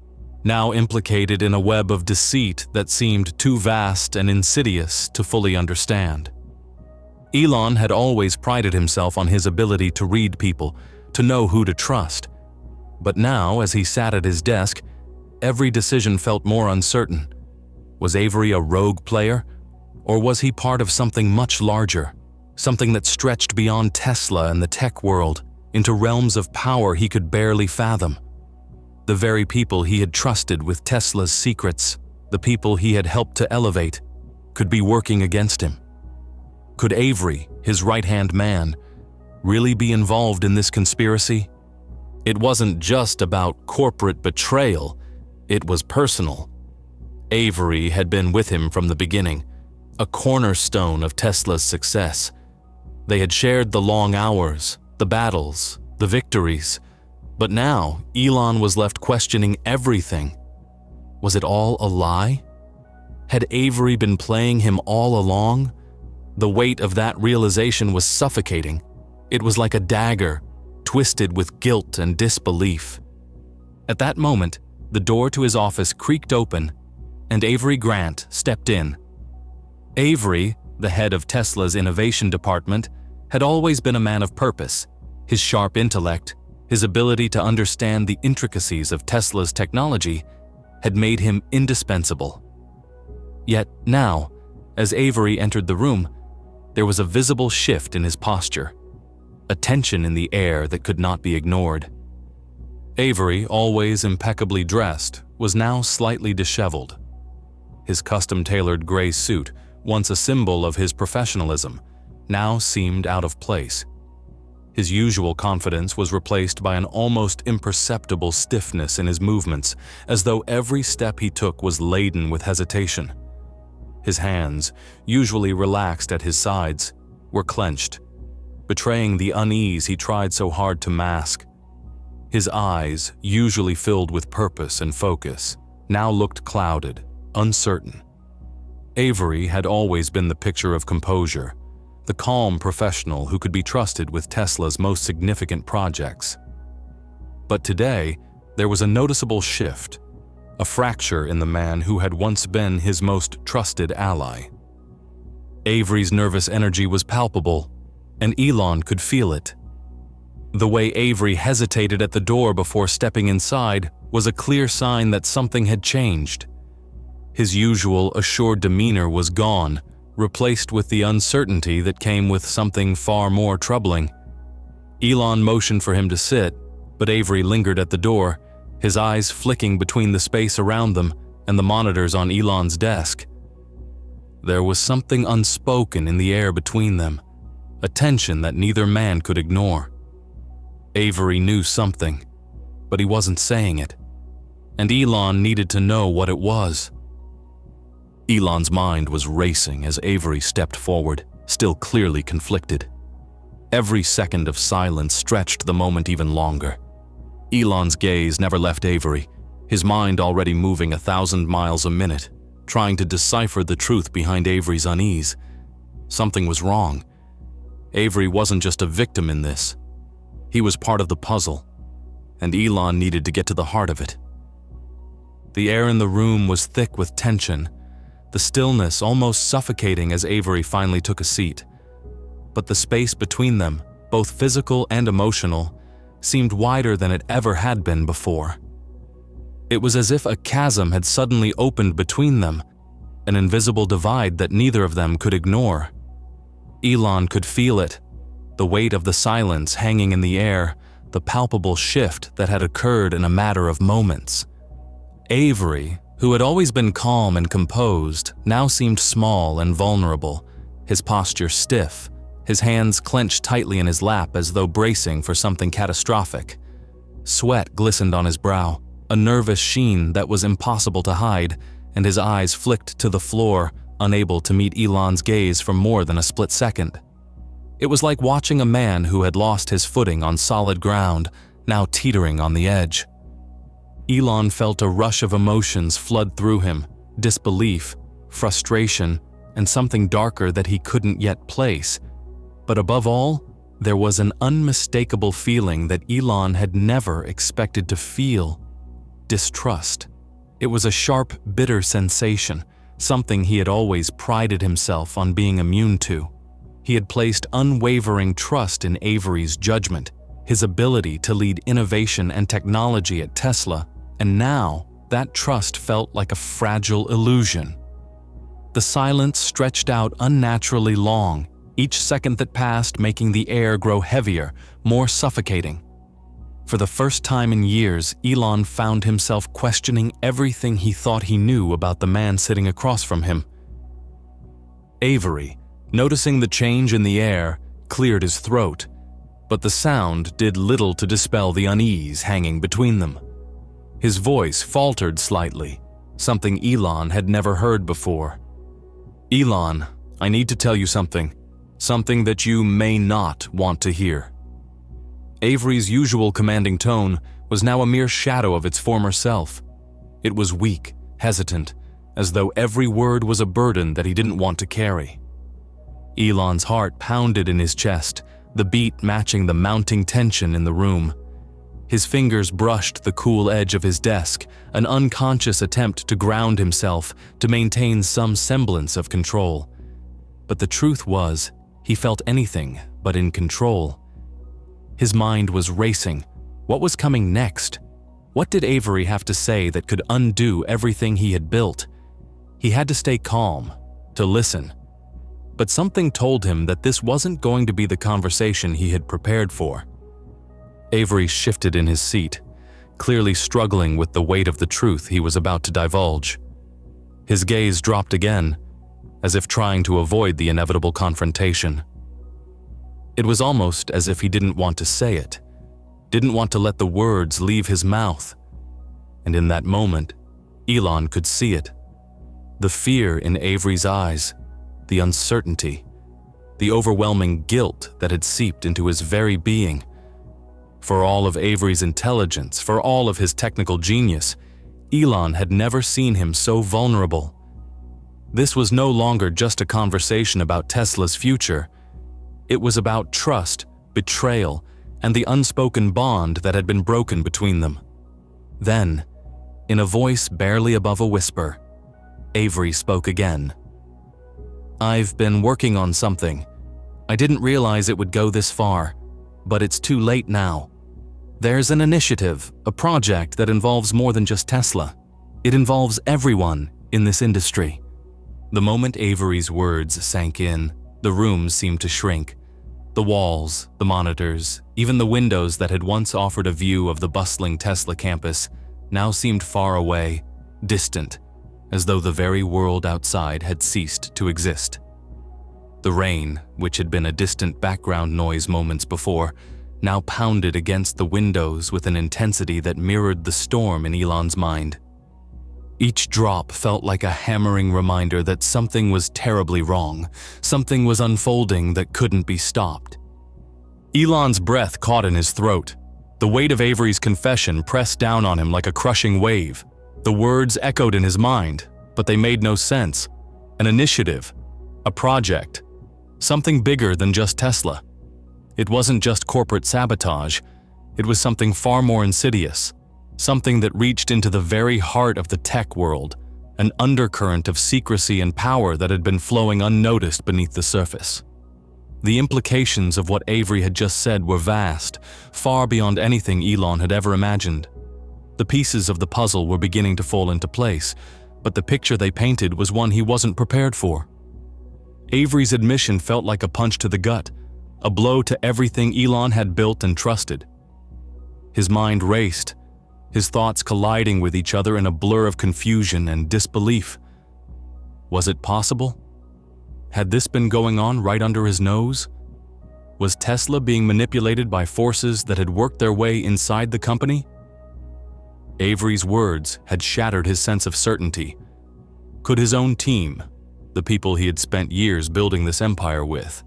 now implicated in a web of deceit that seemed too vast and insidious to fully understand. Elon had always prided himself on his ability to read people, to know who to trust. But now, as he sat at his desk, every decision felt more uncertain. Was Avery a rogue player, or was he part of something much larger, something that stretched beyond Tesla and the tech world, into realms of power he could barely fathom? The very people he had trusted with Tesla's secrets, the people he had helped to elevate, could be working against him. Could Avery, his right-hand man, really be involved in this conspiracy? It wasn't just about corporate betrayal, it was personal. Avery had been with him from the beginning, a cornerstone of Tesla's success. They had shared the long hours, the battles, the victories. But now, Elon was left questioning everything. Was it all a lie? Had Avery been playing him all along? The weight of that realization was suffocating. It was like a dagger, twisted with guilt and disbelief. At that moment, the door to his office creaked open, and Avery Grant stepped in. Avery, the head of Tesla's innovation department, had always been a man of purpose. His sharp intellect, his ability to understand the intricacies of Tesla's technology, had made him indispensable. Yet now, as Avery entered the room, there was a visible shift in his posture, a tension in the air that could not be ignored. Avery, always impeccably dressed, was now slightly disheveled. His custom-tailored gray suit, once a symbol of his professionalism, now seemed out of place. His usual confidence was replaced by an almost imperceptible stiffness in his movements, as though every step he took was laden with hesitation. His hands, usually relaxed at his sides, were clenched, betraying the unease he tried so hard to mask. His eyes, usually filled with purpose and focus, now looked clouded, uncertain. Avery had always been the picture of composure, the calm professional who could be trusted with Tesla's most significant projects. But today, there was a noticeable shift, a fracture in the man who had once been his most trusted ally. Avery's nervous energy was palpable, and Elon could feel it. The way Avery hesitated at the door before stepping inside was a clear sign that something had changed. His usual assured demeanor was gone, replaced with the uncertainty that came with something far more troubling. Elon motioned for him to sit, but Avery lingered at the door, his eyes flicking between the space around them and the monitors on Elon's desk. There was something unspoken in the air between them, a tension that neither man could ignore. Avery knew something, but he wasn't saying it, and Elon needed to know what it was. Elon's mind was racing as Avery stepped forward, still clearly conflicted. Every second of silence stretched the moment even longer. Elon's gaze never left Avery, his mind already moving 1,000 miles a minute, trying to decipher the truth behind Avery's unease. Something was wrong. Avery wasn't just a victim in this. He was part of the puzzle, and Elon needed to get to the heart of it. The air in the room was thick with tension, the stillness almost suffocating as Avery finally took a seat. But the space between them, both physical and emotional, seemed wider than it ever had been before. It was as if a chasm had suddenly opened between them, an invisible divide that neither of them could ignore. Elon could feel it, the weight of the silence hanging in the air, the palpable shift that had occurred in a matter of moments. Avery, who had always been calm and composed, now seemed small and vulnerable, his posture stiff, his hands clenched tightly in his lap as though bracing for something catastrophic. Sweat glistened on his brow, a nervous sheen that was impossible to hide, and his eyes flicked to the floor, unable to meet Elon's gaze for more than a split second. It was like watching a man who had lost his footing on solid ground, now teetering on the edge. Elon felt a rush of emotions flood through him, disbelief, frustration, and something darker that he couldn't yet place. But above all, there was an unmistakable feeling that Elon had never expected to feel: distrust. It was a sharp, bitter sensation, something he had always prided himself on being immune to. He had placed unwavering trust in Avery's judgment, his ability to lead innovation and technology at Tesla, and now that trust felt like a fragile illusion. The silence stretched out unnaturally long, each second that passed making the air grow heavier, more suffocating. For the first time in years, Elon found himself questioning everything he thought he knew about the man sitting across from him. Avery, noticing the change in the air, cleared his throat, but the sound did little to dispel the unease hanging between them. His voice faltered slightly, something Elon had never heard before. "Elon, I need to tell you something that you may not want to hear." Avery's usual commanding tone was now a mere shadow of its former self. It was weak, hesitant, as though every word was a burden that he didn't want to carry. Elon's heart pounded in his chest, the beat matching the mounting tension in the room. His fingers brushed the cool edge of his desk, an unconscious attempt to ground himself, to maintain some semblance of control. But the truth was, he felt anything but in control. His mind was racing. What was coming next? What did Avery have to say that could undo everything he had built? He had to stay calm, to listen. But something told him that this wasn't going to be the conversation he had prepared for. Avery shifted in his seat, clearly struggling with the weight of the truth he was about to divulge. His gaze dropped again, as if trying to avoid the inevitable confrontation. It was almost as if he didn't want to say it, didn't want to let the words leave his mouth. And in that moment, Elon could see it. The fear in Avery's eyes, the uncertainty, the overwhelming guilt that had seeped into his very being. For all of Avery's intelligence, for all of his technical genius, Elon had never seen him so vulnerable. This was no longer just a conversation about Tesla's future. It was about trust, betrayal, and the unspoken bond that had been broken between them. Then, in a voice barely above a whisper, Avery spoke again. "I've been working on something. I didn't realize it would go this far, but it's too late now. There's an initiative, a project that involves more than just Tesla. It involves everyone in this industry." The moment Avery's words sank in, the room seemed to shrink. The walls, the monitors, even the windows that had once offered a view of the bustling Tesla campus now seemed far away, distant, as though the very world outside had ceased to exist. The rain, which had been a distant background noise moments before, now pounded against the windows with an intensity that mirrored the storm in Elon's mind. Each drop felt like a hammering reminder that something was terribly wrong, something was unfolding that couldn't be stopped. Elon's breath caught in his throat. The weight of Avery's confession pressed down on him like a crushing wave. The words echoed in his mind, but they made no sense. An initiative, a project, something bigger than just Tesla. It wasn't just corporate sabotage, it was something far more insidious, something that reached into the very heart of the tech world, an undercurrent of secrecy and power that had been flowing unnoticed beneath the surface. The implications of what Avery had just said were vast, far beyond anything Elon had ever imagined. The pieces of the puzzle were beginning to fall into place, but the picture they painted was one he wasn't prepared for. Avery's admission felt like a punch to the gut, a blow to everything Elon had built and trusted. His mind raced, his thoughts colliding with each other in a blur of confusion and disbelief. Was it possible? Had this been going on right under his nose? Was Tesla being manipulated by forces that had worked their way inside the company? Avery's words had shattered his sense of certainty. Could his own team, the people he had spent years building this empire with,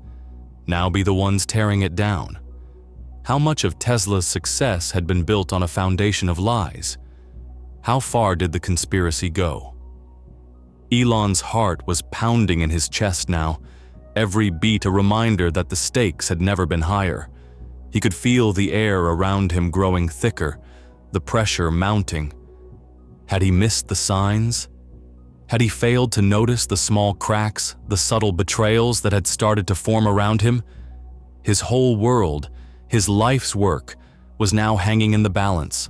now be the ones tearing it down? How much of Tesla's success had been built on a foundation of lies? How far did the conspiracy go? Elon's heart was pounding in his chest now, every beat a reminder that the stakes had never been higher. He could feel the air around him growing thicker, the pressure mounting. Had he missed the signs? Had he failed to notice the small cracks, the subtle betrayals that had started to form around him? His whole world, his life's work, was now hanging in the balance.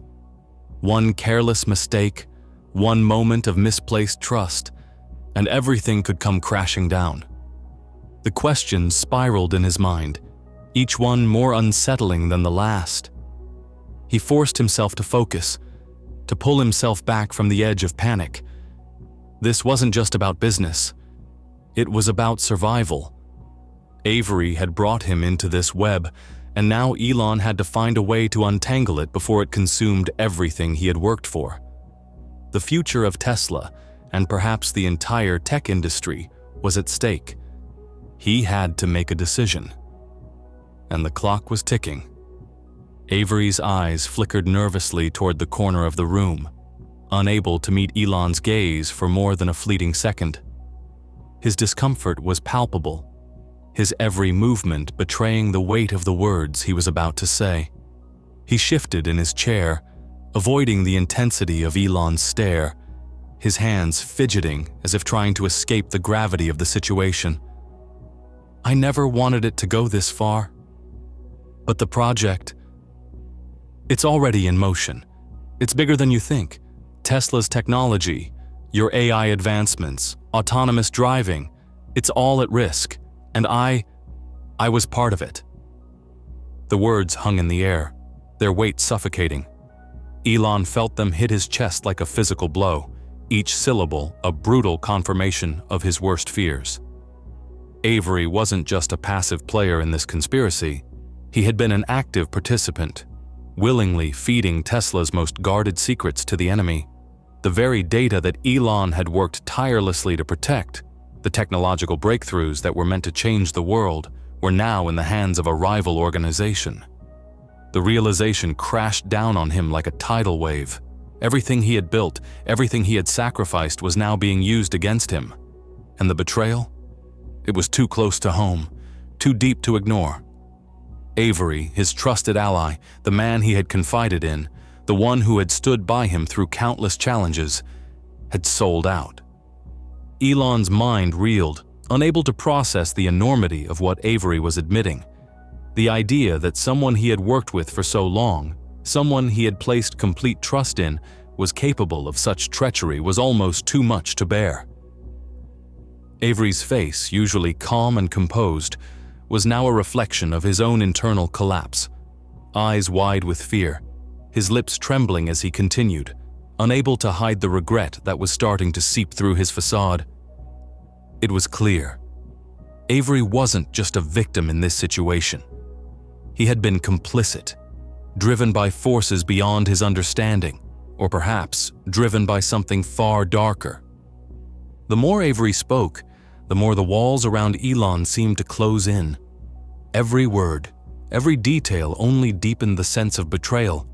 One careless mistake, one moment of misplaced trust, and everything could come crashing down. The questions spiraled in his mind, each one more unsettling than the last. He forced himself to focus, to pull himself back from the edge of panic. This wasn't just about business. It was about survival. Avery had brought him into this web, and now Elon had to find a way to untangle it before it consumed everything he had worked for. The future of Tesla, and perhaps the entire tech industry, was at stake. He had to make a decision. And the clock was ticking. Avery's eyes flickered nervously toward the corner of the room, unable to meet Elon's gaze for more than a fleeting second. His discomfort was palpable, his every movement betraying the weight of the words he was about to say. He shifted in his chair, avoiding the intensity of Elon's stare, his hands fidgeting as if trying to escape the gravity of the situation. "I never wanted it to go this far. But the project, it's already in motion. It's bigger than you think. Tesla's technology, your AI advancements, autonomous driving, it's all at risk. And I was part of it." The words hung in the air, their weight suffocating. Elon felt them hit his chest like a physical blow, each syllable a brutal confirmation of his worst fears. Avery wasn't just a passive player in this conspiracy. He had been an active participant, willingly feeding Tesla's most guarded secrets to the enemy. The very data that Elon had worked tirelessly to protect, the technological breakthroughs that were meant to change the world, were now in the hands of a rival organization. The realization crashed down on him like a tidal wave. Everything he had built, everything he had sacrificed was now being used against him. And the betrayal? It was too close to home, too deep to ignore. Avery, his trusted ally, the man he had confided in, the one who had stood by him through countless challenges, had sold out. Elon's mind reeled, unable to process the enormity of what Avery was admitting. The idea that someone he had worked with for so long, someone he had placed complete trust in, was capable of such treachery was almost too much to bear. Avery's face, usually calm and composed, was now a reflection of his own internal collapse. Eyes wide with fear, his lips trembling as he continued, unable to hide the regret that was starting to seep through his facade. It was clear. Avery wasn't just a victim in this situation. He had been complicit, driven by forces beyond his understanding, or perhaps driven by something far darker. The more Avery spoke, the more the walls around Elon seemed to close in. Every word, every detail only deepened the sense of betrayal.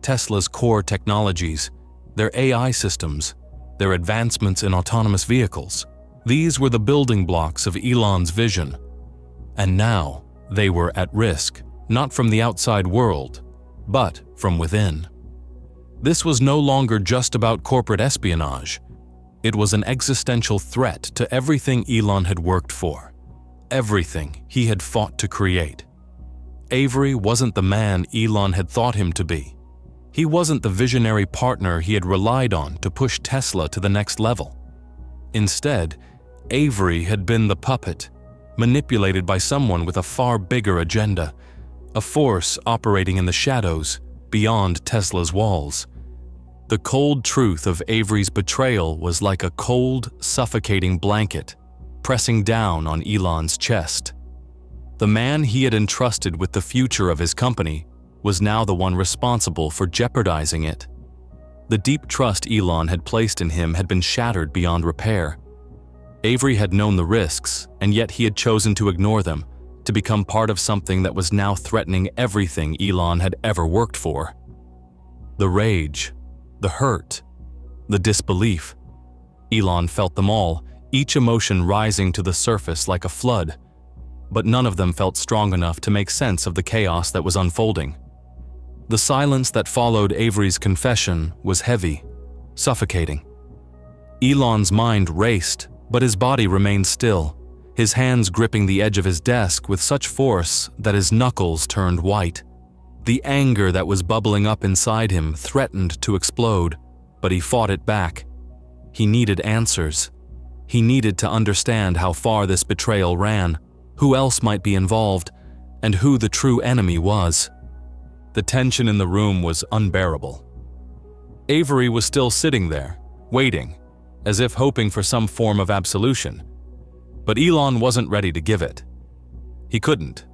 Tesla's core technologies, their AI systems, their advancements in autonomous vehicles, these were the building blocks of Elon's vision. And now they were at risk, not from the outside world, but from within. This was no longer just about corporate espionage. It was an existential threat to everything Elon had worked for, everything he had fought to create. Avery wasn't the man Elon had thought him to be. He wasn't the visionary partner he had relied on to push Tesla to the next level. Instead, Avery had been the puppet, manipulated by someone with a far bigger agenda, a force operating in the shadows, beyond Tesla's walls. The cold truth of Avery's betrayal was like a cold, suffocating blanket, pressing down on Elon's chest. The man he had entrusted with the future of his company was now the one responsible for jeopardizing it. The deep trust Elon had placed in him had been shattered beyond repair. Avery had known the risks, and yet he had chosen to ignore them, to become part of something that was now threatening everything Elon had ever worked for. The rage, the hurt, the disbelief. Elon felt them all, each emotion rising to the surface like a flood, but none of them felt strong enough to make sense of the chaos that was unfolding. The silence that followed Avery's confession was heavy, suffocating. Elon's mind raced, but his body remained still, his hands gripping the edge of his desk with such force that his knuckles turned white. The anger that was bubbling up inside him threatened to explode, but he fought it back. He needed answers. He needed to understand how far this betrayal ran, who else might be involved, and who the true enemy was. The tension in the room was unbearable. Avery was still sitting there, waiting, as if hoping for some form of absolution. But Elon wasn't ready to give it. He couldn't.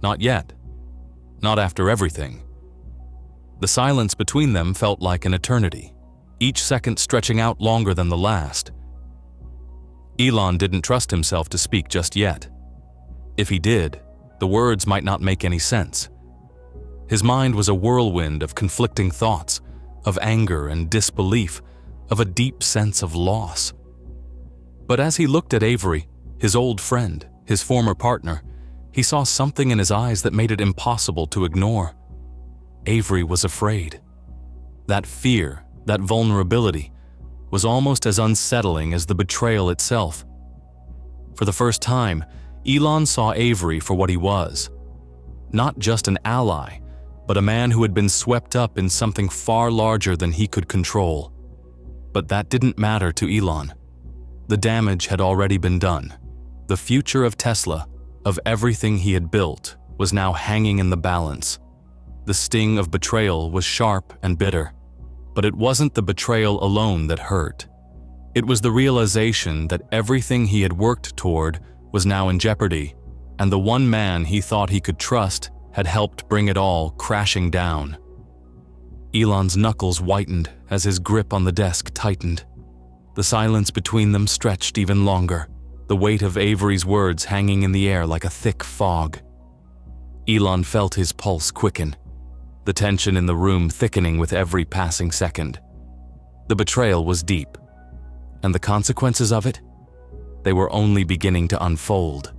Not yet. Not after everything. The silence between them felt like an eternity, each second stretching out longer than the last. Elon didn't trust himself to speak just yet. If he did, the words might not make any sense. His mind was a whirlwind of conflicting thoughts, of anger and disbelief, of a deep sense of loss. But as he looked at Avery, his old friend, his former partner, he saw something in his eyes that made it impossible to ignore. Avery was afraid. That fear, that vulnerability, was almost as unsettling as the betrayal itself. For the first time, Elon saw Avery for what he was. Not just an ally, but a man who had been swept up in something far larger than he could control. But that didn't matter to Elon. The damage had already been done. The future of Tesla, of everything he had built, was now hanging in the balance. The sting of betrayal was sharp and bitter. But it wasn't the betrayal alone that hurt. It was the realization that everything he had worked toward was now in jeopardy, and the one man he thought he could trust had helped bring it all crashing down. Elon's knuckles whitened as his grip on the desk tightened. The silence between them stretched even longer, the weight of Avery's words hanging in the air like a thick fog. Elon felt his pulse quicken. the tension in the room thickening with every passing second. The betrayal was deep, and the consequences of it? They were only beginning to unfold.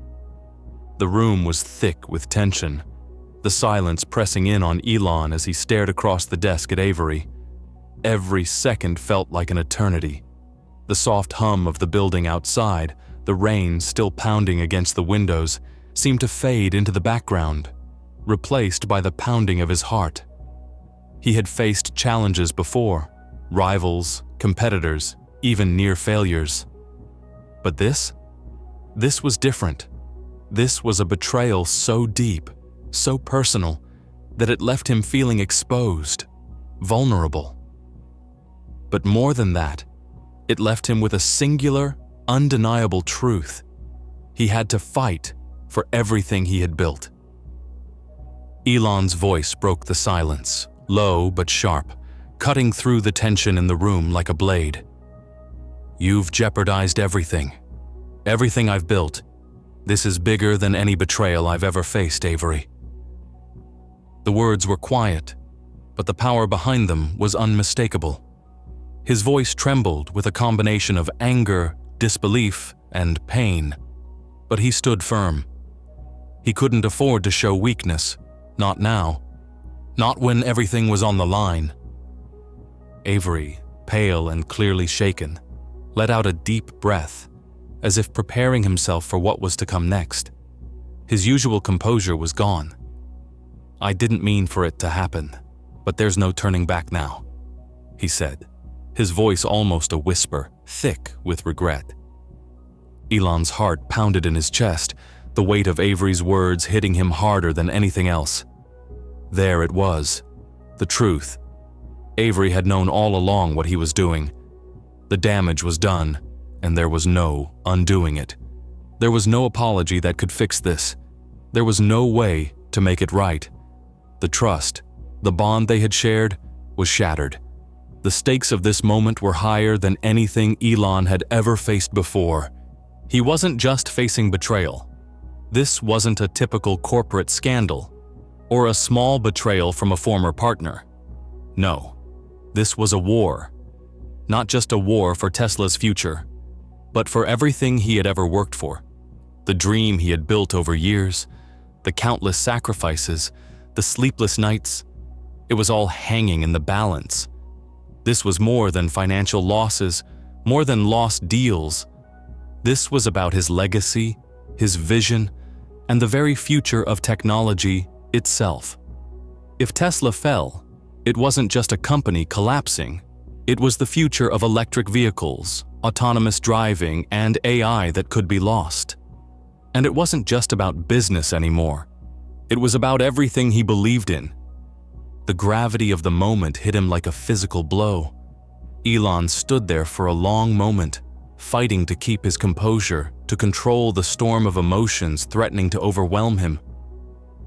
The room was thick with tension, the silence pressing in on Elon as he stared across the desk at Avery. Every second felt like an eternity. The soft hum of the building outside, the rain still pounding against the windows, seemed to fade into the background, replaced by the pounding of his heart. He had faced challenges before, rivals, competitors, even near failures. But this was different. This was a betrayal so deep, so personal, that it left him feeling exposed, vulnerable. But more than that, it left him with a singular, undeniable truth. He had to fight for everything he had built. Elon's voice broke the silence, low but sharp, cutting through the tension in the room like a blade. "You've jeopardized everything. Everything I've built. This is bigger than any betrayal I've ever faced, Avery." The words were quiet, but the power behind them was unmistakable. His voice trembled with a combination of anger, disbelief, and pain. But he stood firm. He couldn't afford to show weakness, not now. Not when everything was on the line. Avery, pale and clearly shaken, let out a deep breath, as if preparing himself for what was to come next. His usual composure was gone. "I didn't mean for it to happen, but there's no turning back now," he said, his voice almost a whisper, thick with regret. Elon's heart pounded in his chest, the weight of Avery's words hitting him harder than anything else. There it was, the truth. Avery had known all along what he was doing. The damage was done, and there was no undoing it. There was no apology that could fix this. There was no way to make it right. The trust, the bond they had shared, was shattered. The stakes of this moment were higher than anything Elon had ever faced before. He wasn't just facing betrayal. This wasn't a typical corporate scandal, or a small betrayal from a former partner. No, this was a war. Not just a war for Tesla's future, but for everything he had ever worked for. The dream he had built over years, the countless sacrifices, the sleepless nights. It was all hanging in the balance. This was more than financial losses, more than lost deals. This was about his legacy, his vision, and the very future of technology itself. If Tesla fell, it wasn't just a company collapsing. It was the future of electric vehicles, autonomous driving, and AI that could be lost. And it wasn't just about business anymore. It was about everything he believed in. The gravity of the moment hit him like a physical blow. Elon stood there for a long moment, fighting to keep his composure, to control the storm of emotions threatening to overwhelm him.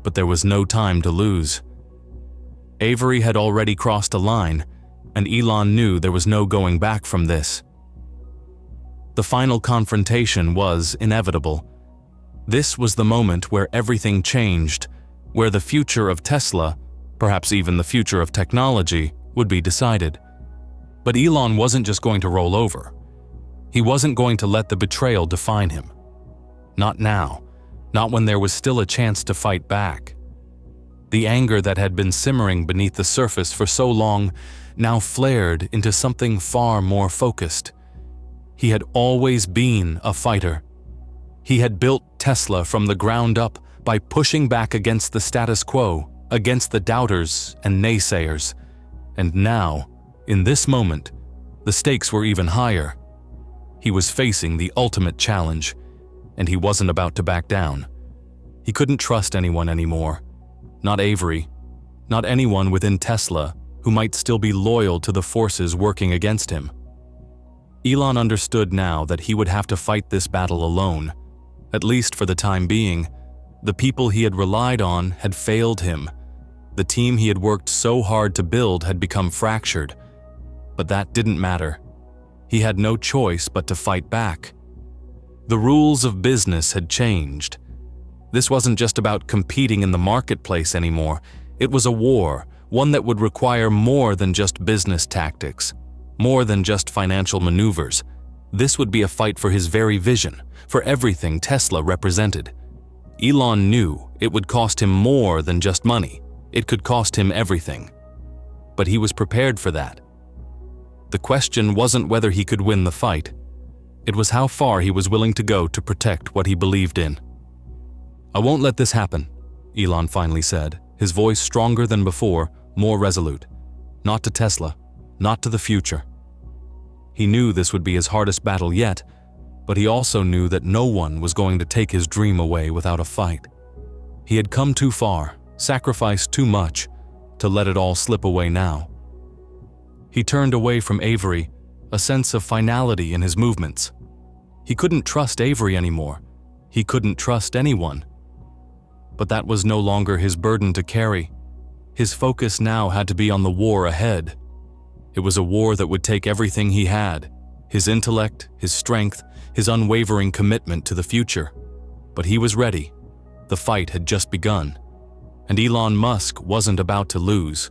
But there was no time to lose. Avery had already crossed a line, and Elon knew there was no going back from this. The final confrontation was inevitable. This was the moment where everything changed, where the future of Tesla, perhaps even the future of technology, would be decided. But Elon wasn't just going to roll over. He wasn't going to let the betrayal define him. Not now, not when there was still a chance to fight back. The anger that had been simmering beneath the surface for so long now flared into something far more focused. He had always been a fighter. He had built Tesla from the ground up by pushing back against the status quo, against the doubters and naysayers. And now, in this moment, the stakes were even higher. He was facing the ultimate challenge, and he wasn't about to back down. He couldn't trust anyone anymore. Not Avery, not anyone within Tesla who might still be loyal to the forces working against him. Elon understood now that he would have to fight this battle alone. At least for the time being. The people he had relied on had failed him. The team he had worked so hard to build had become fractured. But that didn't matter. He had no choice but to fight back. The rules of business had changed. This wasn't just about competing in the marketplace anymore. It was a war, one that would require more than just business tactics, more than just financial maneuvers. This would be a fight for his very vision, for everything Tesla represented. Elon knew it would cost him more than just money. It could cost him everything. But he was prepared for that. The question wasn't whether he could win the fight. It was how far he was willing to go to protect what he believed in. "I won't let this happen," Elon finally said, his voice stronger than before, more resolute. Not to Tesla, not to the future. He knew this would be his hardest battle yet, but he also knew that no one was going to take his dream away without a fight. He had come too far, sacrificed too much, to let it all slip away now. He turned away from Avery, a sense of finality in his movements. He couldn't trust Avery anymore. He couldn't trust anyone. But that was no longer his burden to carry. His focus now had to be on the war ahead. It was a war that would take everything he had, his intellect, his strength, his unwavering commitment to the future. But he was ready. The fight had just begun. And Elon Musk wasn't about to lose.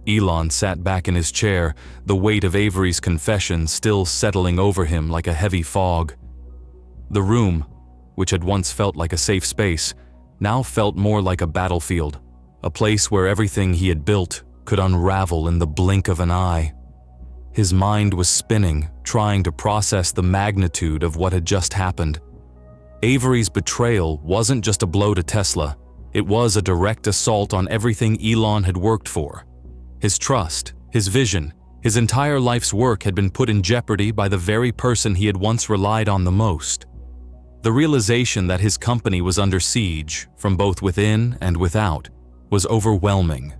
Elon sat back in his chair, the weight of Avery's confession still settling over him like a heavy fog. The room, which had once felt like a safe space, now felt more like a battlefield, a place where everything he had built could unravel in the blink of an eye. His mind was spinning, trying to process the magnitude of what had just happened. Avery's betrayal wasn't just a blow to Tesla, it was a direct assault on everything Elon had worked for. His trust, his vision, his entire life's work had been put in jeopardy by the very person he had once relied on the most. The realization that his company was under siege, from both within and without, was overwhelming.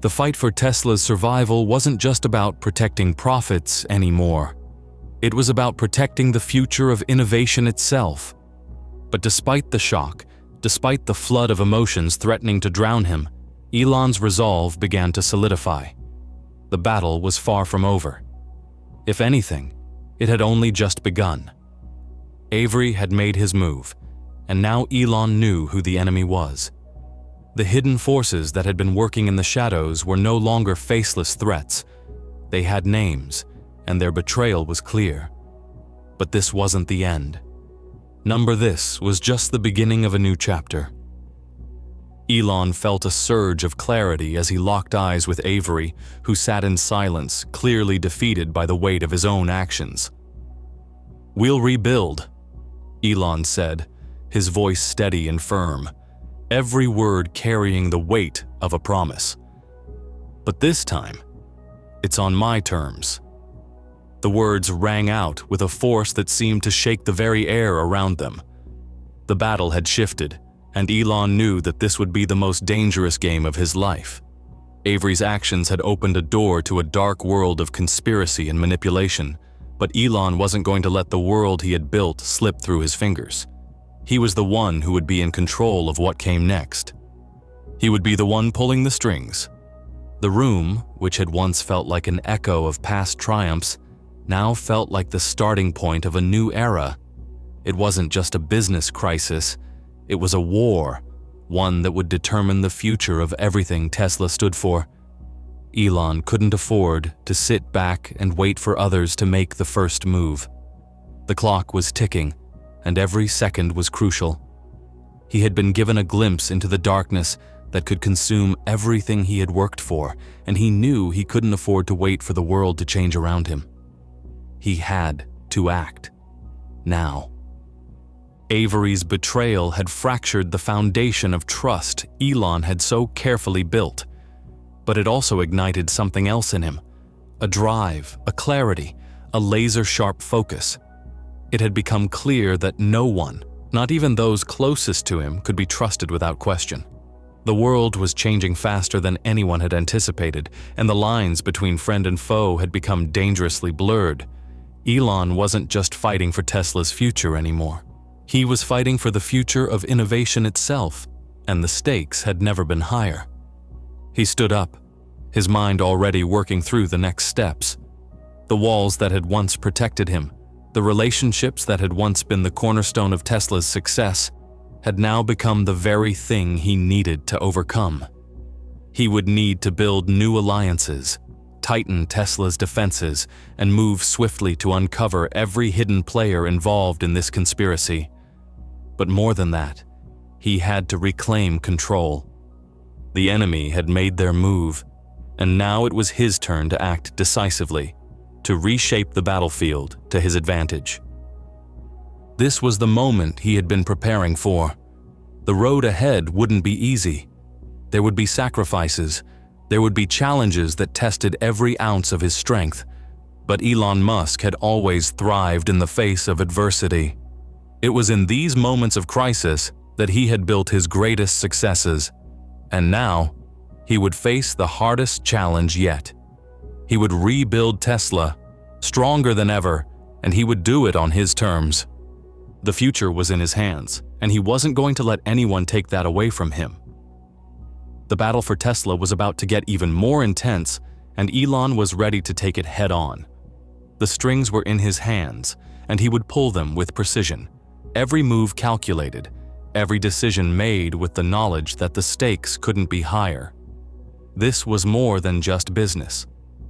The fight for Tesla's survival wasn't just about protecting profits anymore. It was about protecting the future of innovation itself. But despite the shock, despite the flood of emotions threatening to drown him, Elon's resolve began to solidify. The battle was far from over. If anything, it had only just begun. Avery had made his move, and now Elon knew who the enemy was. The hidden forces that had been working in the shadows were no longer faceless threats. They had names, and their betrayal was clear. But this wasn't the end. This was just the beginning of a new chapter. Elon felt a surge of clarity as he locked eyes with Avery, who sat in silence, clearly defeated by the weight of his own actions. "We'll rebuild," Elon said, his voice steady and firm, every word carrying the weight of a promise. "But this time, it's on my terms." The words rang out with a force that seemed to shake the very air around them. The battle had shifted, and Elon knew that this would be the most dangerous game of his life. Avery's actions had opened a door to a dark world of conspiracy and manipulation, but Elon wasn't going to let the world he had built slip through his fingers. He was the one who would be in control of what came next. He would be the one pulling the strings. The room, which had once felt like an echo of past triumphs, now felt like the starting point of a new era. It wasn't just a business crisis, it was a war, one that would determine the future of everything Tesla stood for. Elon couldn't afford to sit back and wait for others to make the first move. The clock was ticking, and every second was crucial. He had been given a glimpse into the darkness that could consume everything he had worked for, and he knew he couldn't afford to wait for the world to change around him. He had to act. Now. Avery's betrayal had fractured the foundation of trust Elon had so carefully built, but it also ignited something else in him, a drive, a clarity, a laser-sharp focus. It had become clear that no one, not even those closest to him, could be trusted without question. The world was changing faster than anyone had anticipated, and the lines between friend and foe had become dangerously blurred. Elon wasn't just fighting for Tesla's future anymore. He was fighting for the future of innovation itself, and the stakes had never been higher. He stood up, his mind already working through the next steps. The walls that had once protected him, the relationships that had once been the cornerstone of Tesla's success, had now become the very thing he needed to overcome. He would need to build new alliances, tighten Tesla's defenses, and move swiftly to uncover every hidden player involved in this conspiracy. But more than that, he had to reclaim control. The enemy had made their move, and now it was his turn to act decisively, to reshape the battlefield to his advantage. This was the moment he had been preparing for. The road ahead wouldn't be easy. There would be sacrifices. There would be challenges that tested every ounce of his strength. But Elon Musk had always thrived in the face of adversity. It was in these moments of crisis that he had built his greatest successes. And now, he would face the hardest challenge yet. He would rebuild Tesla, stronger than ever, and he would do it on his terms. The future was in his hands, and he wasn't going to let anyone take that away from him. The battle for Tesla was about to get even more intense, and Elon was ready to take it head-on. The strings were in his hands, and he would pull them with precision. Every move calculated, every decision made with the knowledge that the stakes couldn't be higher. This was more than just business.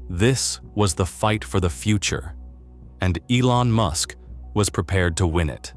This was the fight for the future, and Elon Musk was prepared to win it.